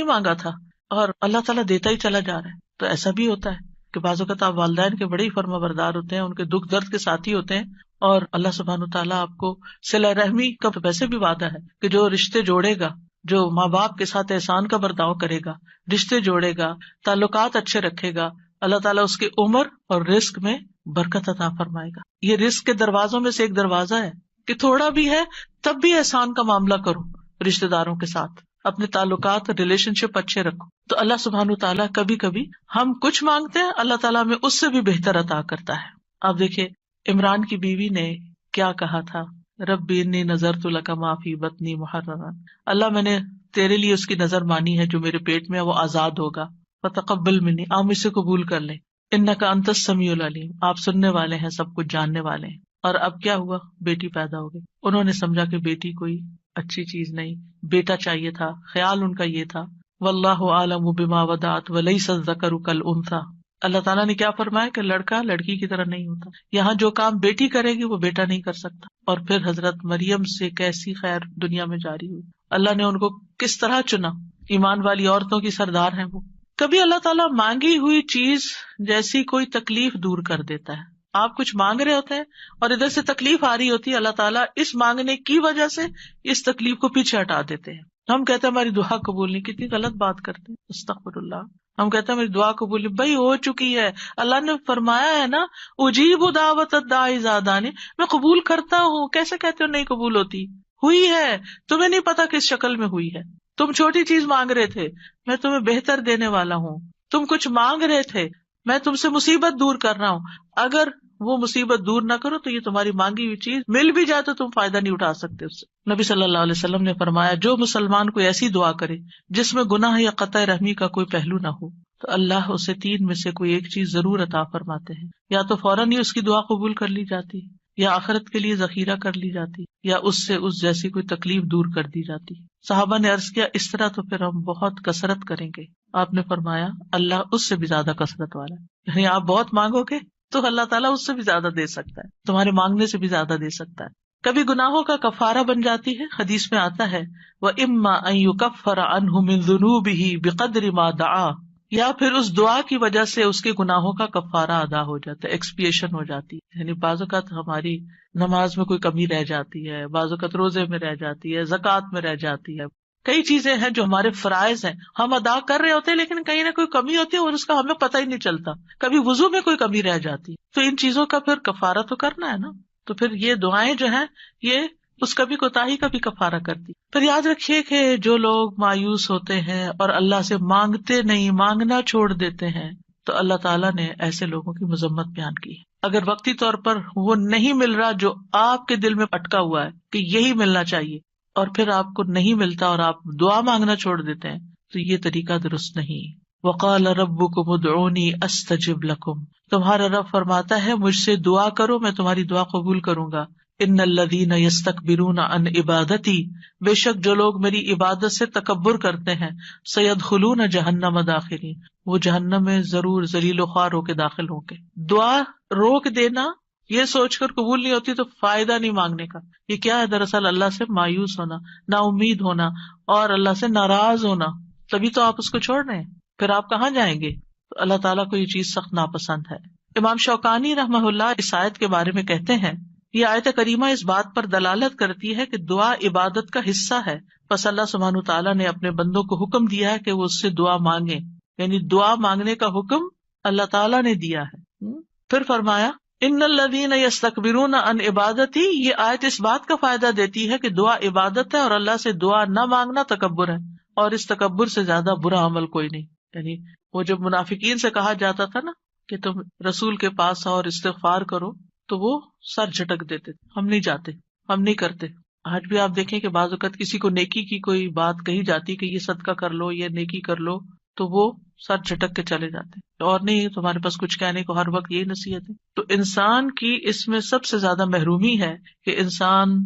مانگا تھا اور اللہ تعالیٰ دیتا ہی چلا جا رہا ہے. تو ایسا بھی ہوتا ہے کہ بعض اوقات آپ والدین کے بڑے ہی فرما بردار ہوتے ہیں، ان کے دکھ درد کے ساتھی ہوتے ہیں اور اللہ سبحانہ تعالیٰ آپ کو صلہ رحمی کا ویسے بھی وعدہ ہے کہ جو رشتے جوڑے گا، جو ماں باپ کے ساتھ احسان کا برتاؤ کرے گا، رشتے جوڑے گا، تعلقات اچھے رکھے گا، اللہ تعالیٰ اس کی عمر اور رزق میں برکت عطا فرمائے گا. یہ رزق کے دروازوں میں سے ایک دروازہ ہے کہ تھوڑا بھی ہے تب بھی احسان کا معاملہ کرو، رشتے داروں کے ساتھ اپنے تعلقات ریلیشن شپ اچھے رکھو. تو اللہ سبحانہ تعالیٰ کبھی کبھی ہم کچھ مانگتے ہیں، اللہ تعالیٰ میں اس سے بھی بہتر عطا کرتا ہے. آپ دیکھیں عمران کی بیوی نے کیا کہا تھا، ربی انی نذرت لک ما فی بطنی محررا، اللہ میں نے تیرے لیے اس کی نظر مانی ہے جو میرے پیٹ میں ہے وہ آزاد ہوگا، فتقبل منی، آپ مجھ سے قبول کر لیں، انک انت السمیع العلیم، آپ سننے والے ہیں، سب کچھ جاننے والے ہیں. اور اب کیا ہوا، بیٹی پیدا ہو گئی. انہوں نے سمجھا کہ بیٹی کوئی اچھی چیز نہیں، بیٹا چاہیے تھا، خیال ان کا یہ تھا. واللہ اعلم بما وضعت ولیس الذکر کالانثی، اللہ تعالیٰ نے کیا فرمایا کہ لڑکا لڑکی کی طرح نہیں ہوتا. یہاں جو کام بیٹی کرے گی وہ بیٹا نہیں کر سکتا. اور پھر حضرت مریم سے کیسی خیر دنیا میں جاری ہوئی. اللہ نے ان کو کس طرح چنا، ایمان والی عورتوں کی سردار ہیں وہ. کبھی اللہ تعالیٰ مانگی ہوئی چیز جیسی کوئی تکلیف دور کر دیتا ہے. آپ کچھ مانگ رہے ہوتے ہیں اور ادھر سے تکلیف آ رہی ہوتی ہے، اللہ تعالیٰ اس مانگنے کی وجہ سے اس تکلیف کو پیچھے ہٹا دیتے ہیں. ہم کہتے ہیں ہماری دعا قبول نہیں، کتنی غلط بات کرتے ہیں، استغفر اللہ. ہم کہتے ہیں میری دعا قبول نہیں، بھائی ہو چکی ہے، اللہ نے فرمایا ہے نا اجیب دعوت الداعی اذا دعانی، میں قبول کرتا ہوں. کیسے کہتے ہو نہیں قبول ہوتی؟ ہوئی ہے، تمہیں نہیں پتا کس شکل میں ہوئی ہے. تم چھوٹی چیز مانگ رہے تھے، میں تمہیں بہتر دینے والا ہوں. تم کچھ مانگ رہے تھے، میں تم سے مصیبت دور کر رہا ہوں. اگر وہ مصیبت دور نہ کرو تو یہ تمہاری مانگی ہوئی چیز مل بھی جائے تو تم فائدہ نہیں اٹھا سکتے اس سے۔ نبی صلی اللہ علیہ وسلم نے فرمایا جو مسلمان کوئی ایسی دعا کرے جس میں گناہ یا قطع رحمی کا کوئی پہلو نہ ہو تو اللہ اسے تین میں سے کوئی ایک چیز ضرور عطا فرماتے ہیں، یا تو فوراً ہی اس کی دعا قبول کر لی جاتی، یا آخرت کے لیے ذخیرہ کر لی جاتی، یا اس سے اس جیسی کوئی تکلیف دور کر دی جاتی۔ صحابہ نے عرض کیا اس طرح تو پھر ہم بہت کثرت کریں گے؟ آپ نے فرمایا اللہ اس سے بھی زیادہ کثرت والا ہے، یعنی آپ بہت مانگو گے تو اللہ تعالیٰ اس سے بھی زیادہ دے سکتا ہے، تمہارے مانگنے سے بھی زیادہ دے سکتا ہے۔ کبھی گناہوں کا کفارہ بن جاتی ہے، حدیث میں آتا ہے وَإِمَّا أَن يُكَفَّرَ عَنْهُ مِن ذُنُوبِهِ بِقَدْرِ مَا دَعَا، یا پھر اس دعا کی وجہ سے اس کے گناہوں کا کفارہ ادا ہو جاتا ہے، ایکسپیشن ہو جاتی ہے۔ یعنی بعض اوقات ہماری نماز میں کوئی کمی رہ جاتی ہے، بعض اوقات روزے میں رہ جاتی ہے، زکوٰۃ میں رہ جاتی ہے، کئی چیزیں ہیں جو ہمارے فرائض ہیں ہم ادا کر رہے ہوتے ہیں لیکن کہیں نہ کوئی کمی ہوتی ہے اور اس کا ہمیں پتہ ہی نہیں چلتا، کبھی وضو میں کوئی کمی رہ جاتی، تو ان چیزوں کا پھر کفارہ تو کرنا ہے نا، تو پھر یہ دعائیں جو ہیں یہ اس کبھی کوتاہی کا بھی کفارہ کرتی۔ پھر یاد رکھیے کہ جو لوگ مایوس ہوتے ہیں اور اللہ سے مانگتے نہیں، مانگنا چھوڑ دیتے ہیں، تو اللہ تعالیٰ نے ایسے لوگوں کی مذمت بیان کی۔ اگر وقتی طور پر وہ نہیں مل رہا جو آپ کے دل میں اٹکا ہوا ہے کہ یہی ملنا چاہیے، اور پھر آپ کو نہیں ملتا اور آپ دعا مانگنا چھوڑ دیتے ہیں، تو یہ طریقہ درست نہیں۔ وقال ربکم ادعونی استجب لکم، تمہارا رب فرماتا ہے مجھ سے دعا کرو میں تمہاری دعا قبول کروں گا۔ ان الذین یستکبرون عن عبادتی، بے شک جو لوگ میری عبادت سے تکبر کرتے ہیں، سیدخلون جہنم داخرین، وہ جہنم میں ضرور ذلیل و خوار ہو کے داخل ہوں گے۔ دعا روک دینا یہ سوچ کر قبول نہیں ہوتی تو فائدہ نہیں مانگنے کا، یہ کیا ہے؟ دراصل اللہ سے مایوس ہونا، نا امید ہونا اور اللہ سے ناراض ہونا، تبھی تو آپ اس کو چھوڑ رہے ہیں، پھر آپ کہاں جائیں گے؟ تو اللہ تعالیٰ کو یہ چیز سخت ناپسند ہے۔ امام شوکانی رحمہ اللہ اس آیت کے بارے میں کہتے ہیں یہ آیت کریمہ اس بات پر دلالت کرتی ہے کہ دعا عبادت کا حصہ ہے، پس اللہ سبحانہ تعالیٰ نے اپنے بندوں کو حکم دیا ہے کہ وہ اس سے دعا مانگیں، یعنی دعا مانگنے کا حکم اللہ تعالیٰ نے دیا ہے۔ پھر فرمایا ان الذین یستکبرون عن عبادتی، یہ آیت اس بات کا فائدہ دیتی ہے کہ دعا عبادت ہے اور اللہ سے دعا نہ مانگنا تکبر ہے، اور اس تکبر سے زیادہ برا عمل کوئی نہیں۔ یعنی وہ جب منافقین سے کہا جاتا تھا نا کہ تم رسول کے پاس آؤ اور استغفار کرو تو وہ سر جھٹک دیتے تھے، ہم نہیں جاتے، ہم نہیں کرتے۔ آج بھی آپ دیکھیں کہ بعض اوقات کسی کو نیکی کی کوئی بات کہی جاتی کہ یہ صدقہ کر لو، یہ نیکی کر لو، تو وہ سر جھٹک کے چلے جاتے، اور نہیں تمہارے پاس کچھ کہنے کو، ہر وقت یہی نصیحت ہے۔ تو انسان کی اس میں سب سے زیادہ محرومی ہے کہ انسان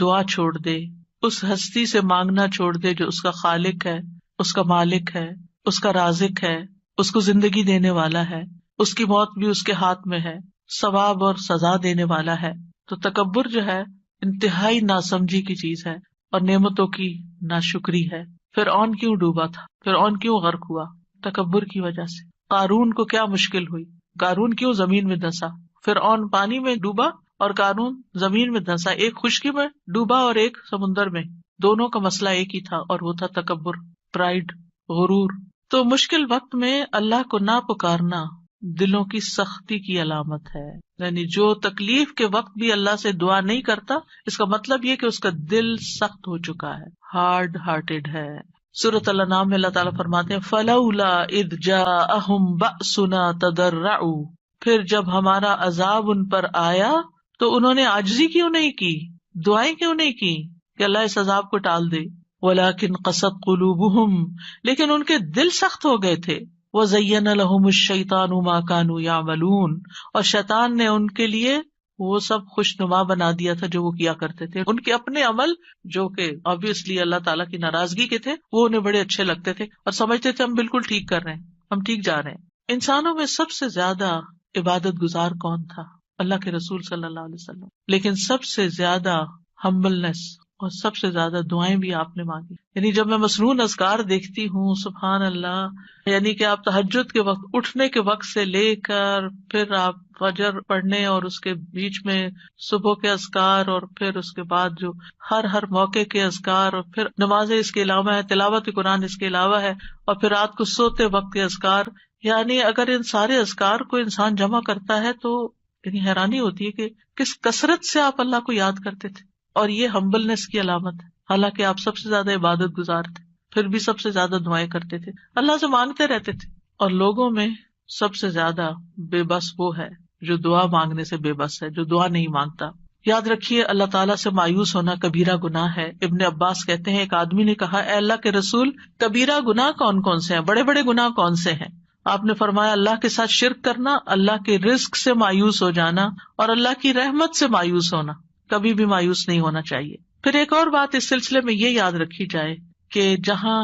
دعا چھوڑ دے، اس ہستی سے مانگنا چھوڑ دے جو اس کا خالق ہے، اس کا مالک ہے، اس کا رازق ہے، اس کو زندگی دینے والا ہے، اس کی موت بھی اس کے ہاتھ میں ہے، ثواب اور سزا دینے والا ہے۔ تو تکبر جو ہے انتہائی ناسمجھی کی چیز ہے اور نعمتوں کی ناشکری ہے۔ فرعون کیوں ڈوبا تھا؟ فرعون کیوں غرق ہوا؟ تکبر کی وجہ سے۔ قارون کو کیا مشکل ہوئی؟ قارون کیوں زمین میں دھنسا؟ فرعون پانی میں ڈوبا اور قارون زمین میں دھنسا، ایک خشکی میں ڈوبا اور ایک سمندر میں، دونوں کا مسئلہ ایک ہی تھا اور وہ تھا تکبر، پرائڈ، غرور۔ تو مشکل وقت میں اللہ کو نہ پکارنا دلوں کی سختی کی علامت ہے، یعنی جو تکلیف کے وقت بھی اللہ سے دعا نہیں کرتا، اس کا مطلب یہ کہ اس کا دل سخت ہو چکا ہے، ہارڈ ہارٹیڈ ہے۔ سورۃ الانعام میں اللہ تعالیٰ فرماتے ہیں فَلَوْلَا إِذْ جَاءَهُمْ بَأْسُنَا تَضَرَّعُوا، پھر جب ہمارا عذاب ان پر آیا تو انہوں نے عاجزی کیوں نہیں کی، دعائیں کیوں نہیں کی کہ اللہ اس عذاب کو ٹال دے؟ وَلَكِنْ قَسَتْ قُلُوبُهُمْ، لیکن ان کے دل سخت ہو گئے تھے۔ وَزَيَّنَ لَهُمُ الشَّيْطَانُ مَا كَانُوا يَعْمَلُونَ، اور شیطان نے ان کے لیے وہ سب خوشنما بنا دیا تھا جو وہ کیا کرتے تھے، ان کے اپنے عمل جو کہ obviously اللہ تعالیٰ کی ناراضگی کے تھے وہ انہیں بڑے اچھے لگتے تھے اور سمجھتے تھے ہم بالکل ٹھیک کر رہے ہیں، ہم ٹھیک جا رہے ہیں۔ انسانوں میں سب سے زیادہ عبادت گزار کون تھا؟ اللہ کے رسول صلی اللہ علیہ وسلم، لیکن سب سے زیادہ ہمبلنس اور سب سے زیادہ دعائیں بھی آپ نے مانگی۔ یعنی جب میں مسنون اذکار دیکھتی ہوں، سبحان اللہ، یعنی کہ آپ تہجد کے وقت اٹھنے کے وقت سے لے کر پھر آپ فجر پڑھنے اور اس کے بیچ میں صبح کے اذکار اور پھر اس کے بعد جو ہر موقع کے اذکار اور پھر نمازیں اس کے علاوہ ہے، تلاوت قرآن اس کے علاوہ ہے، اور پھر رات کو سوتے وقت کے اذکار، یعنی اگر ان سارے اذکار کو انسان جمع کرتا ہے تو یعنی حیرانی ہوتی ہے کہ کس کثرت سے آپ اللہ کو یاد کرتے تھے، اور یہ ہمبلنس کی علامت ہے۔ حالانکہ آپ سب سے زیادہ عبادت گزار تھے، پھر بھی سب سے زیادہ دعائیں کرتے تھے، اللہ سے مانگتے رہتے تھے، اور لوگوں میں سب سے زیادہ بے بس وہ ہے جو دعا مانگنے سے بے بس ہے، جو دعا نہیں مانگتا. یاد رکھیے اللہ تعالیٰ سے مایوس ہونا کبیرہ گناہ ہے. ابن عباس کہتے ہیں ایک آدمی نے کہا اے اللہ کے رسول کبیرہ گناہ کون کون سے ہیں، بڑے بڑے گناہ کون سے ہیں؟ آپ نے فرمایا اللہ کے ساتھ شرک کرنا، اللہ کے رزق سے مایوس ہو جانا اور اللہ کی رحمت سے مایوس ہونا. کبھی بھی مایوس نہیں ہونا چاہیے. پھر ایک اور بات اس سلسلے میں یہ یاد رکھی جائے کہ جہاں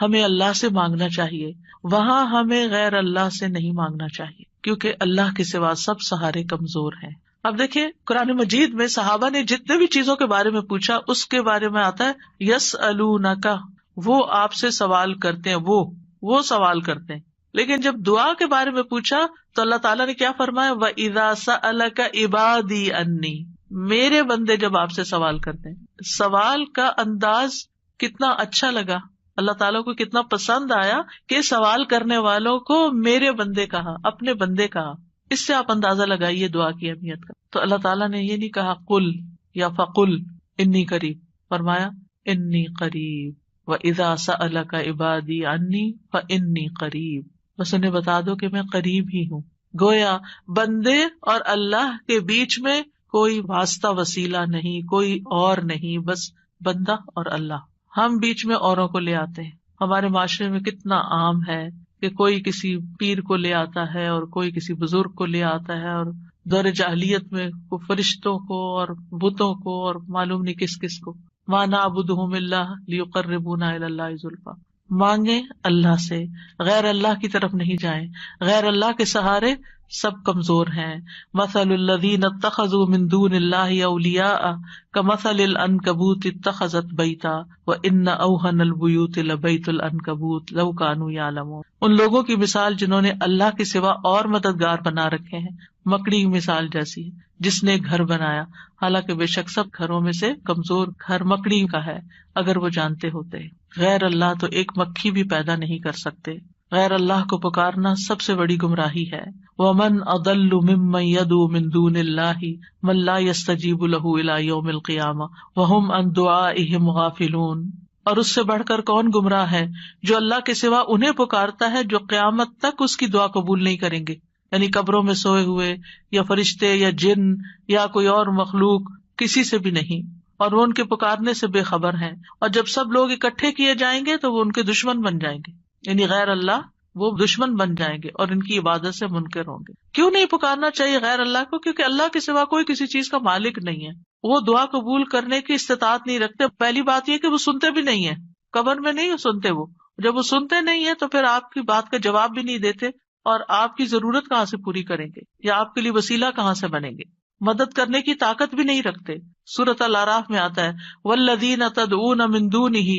ہمیں اللہ سے مانگنا چاہیے وہاں ہمیں غیر اللہ سے نہیں مانگنا چاہیے، کیونکہ اللہ کے سوا سب سہارے کمزور ہیں. اب دیکھیں قرآن مجید میں صحابہ نے جتنے بھی چیزوں کے بارے میں پوچھا اس کے بارے میں آتا ہے یسألونک، وہ آپ سے سوال کرتے ہیں، وہ سوال کرتے ہیں. لیکن جب دعا کے بارے میں پوچھا تو اللہ تعالیٰ نے کیا فرمایا، وَإِذَا سَأَلَكَ عِبَادِي عَنِّي، میرے بندے جب آپ سے سوال کرتے ہیں. سوال کا انداز کتنا اچھا لگا، اللہ تعالیٰ کو کتنا پسند آیا کہ سوال کرنے والوں کو میرے بندے کہا، اپنے بندے کہا. اس سے آپ اندازہ لگائیے دعا کی اہمیت کا. تو اللہ تعالیٰ نے یہ نہیں کہا قل یا فقل انی قریب، فرمایا انی قریب. وَإِذَا سَأَلَكَ عِبَادِي عَنِّي فَإِنِّي قَرِيب، بس انہیں بتا دو کہ میں قریب ہی ہوں. گویا بندے اور اللہ کے بیچ میں کوئی واسطہ وسیلہ نہیں، کوئی اور نہیں، بس بندہ اور اللہ. ہم بیچ میں اوروں کو لے آتے ہیں. ہمارے معاشرے میں کتنا عام ہے کہ کوئی کسی پیر کو لے آتا ہے اور کوئی کسی بزرگ کو لے آتا ہے، اور دور جاہلیت میں فرشتوں کو اور بتوں کو اور معلوم نہیں کس کس کو. مَا نَعْبُدُهُمْ إِلَّا لِيُقَرِّبُونَا إِلَى اللَّهِ زُلْفَىٰ، مانگیں اللہ سے، غیر اللہ کی طرف نہیں جائیں. غیر اللہ کے سہارے سب کمزور ہیں. مثل الذین اتخذوا من دون اللہ اولیاء کمثل العنکبوت اتخذت بیتا وان اوہن البیوت لبیت العنکبوت لو کانوا یعلمون. ان لوگوں کی مثال جنہوں نے اللہ کے سوا اور مددگار بنا رکھے ہیں، مکڑی کی مثال جیسی ہے جس نے گھر بنایا، حالانکہ بے شک سب گھروں میں سے کمزور گھر مکڑی کا ہے اگر وہ جانتے ہوتے. غیر اللہ تو ایک مکھی بھی پیدا نہیں کر سکتے. غیر اللہ کو پکارنا سب سے بڑی گمراہی ہے. وَمَنْ أَضَلُّ مِمَّنْ يَدْعُو مِن دُونِ اللَّهِ مَن لَّا يَسْتَجِيبُ لَهُ إِلَىٰ يَوْمِ الْقِيَامَةِ وَهُمْ عَن دُعَائِهِمْ غَافِلُونَ. اور اس سے بڑھ کر کون گمراہ ہے جو اللہ کے سوا انہیں پکارتا ہے جو قیامت تک اس کی دعا قبول نہیں کریں گے. یعنی قبروں میں سوئے ہوئے یا فرشتے یا جن یا کوئی اور مخلوق، کسی سے بھی نہیں، اور وہ ان کے پکارنے سے بے خبر ہیں. اور جب سب لوگ اکٹھے کیے جائیں گے تو وہ ان کے دشمن بن جائیں گے، یعنی غیر اللہ وہ دشمن بن جائیں گے اور ان کی عبادت سے منکر ہوں گے. کیوں نہیں پکارنا چاہیے غیر اللہ کو؟ کیونکہ اللہ کے سوا کوئی کسی چیز کا مالک نہیں ہے. وہ دعا قبول کرنے کی استطاعت نہیں رکھتے. پہلی بات یہ کہ وہ سنتے بھی نہیں ہیں، قبر میں نہیں سنتے. وہ جب وہ سنتے نہیں ہیں تو پھر آپ کی بات کا جواب بھی نہیں دیتے، اور آپ کی ضرورت کہاں سے پوری کریں گے یا آپ کے لیے وسیلہ کہاں سے بنیں گے. مدد کرنے کی طاقت بھی نہیں رکھتے. سورۃ الاعراف میں آتا ہے والذین تدعون من دونہ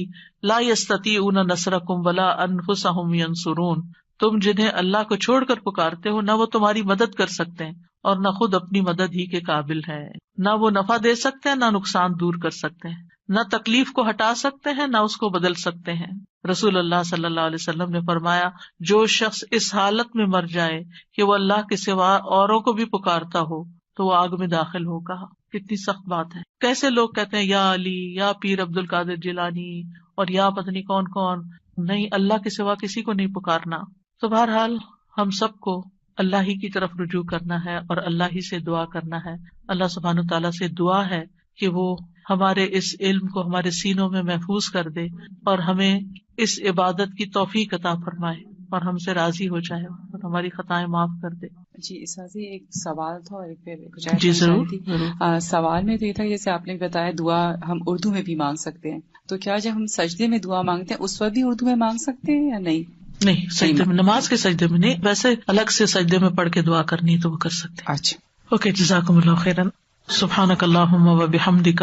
لا یستطیعون نصرکم ولا انفسہم ینصرون. تم جنہیں اللہ کو چھوڑ کر پکارتے ہو نہ وہ تمہاری مدد کر سکتے ہیں اور نہ خود اپنی مدد ہی کے قابل ہے. نہ وہ نفع دے سکتے ہیں، نہ نقصان دور کر سکتے ہیں، نہ تکلیف کو ہٹا سکتے ہیں، نہ اس کو بدل سکتے ہیں. رسول اللہ صلی اللہ علیہ وسلم نے فرمایا جو شخص اس حالت میں مر جائے کہ وہ اللہ کے سوا اوروں کو بھی پکارتا ہو تو وہ آگ میں داخل ہوگا. کتنی سخت بات ہے. کیسے لوگ کہتے ہیں یا علی، یا پیر عبد القادر جیلانی، اور یا پتہ نہیں کون کون. نہیں، اللہ کے سوا کسی کو نہیں پکارنا. تو بہرحال ہم سب کو اللہ ہی کی طرف رجوع کرنا ہے اور اللہ ہی سے دعا کرنا ہے. اللہ سبحانہ وتعالیٰ سے دعا ہے کہ وہ ہمارے اس علم کو ہمارے سینوں میں محفوظ کر دے اور ہمیں اس عبادت کی توفیق عطا فرمائے اور ہم سے راضی ہو جائے اور ہماری خطائیں معاف کر دے. جی اساسی ایک سوال تھا اور ایک جی ضرور. سوال میں تو یہ تھا جیسے آپ نے بتایا دعا ہم اردو میں بھی مانگ سکتے ہیں، تو کیا جب ہم سجدے میں دعا مانگتے ہیں اس وقت بھی اردو میں مانگ سکتے ہیں یا نہیں؟ نہیں، سجدے میں، نماز کے سجدے میں نہیں، ویسے الگ سے سجدے میں پڑھ کے دعا کرنی تو وہ کر سکتے. اچھا، اوکے، جزاکم اللہ خیرا. سبحانک اللہم و بحمدک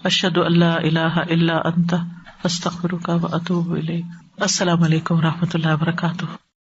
اشہد ان لا الہ الا انت استغفرک و اتوب الیک. السلام علیکم و رحمۃ اللہ وبرکاتہ.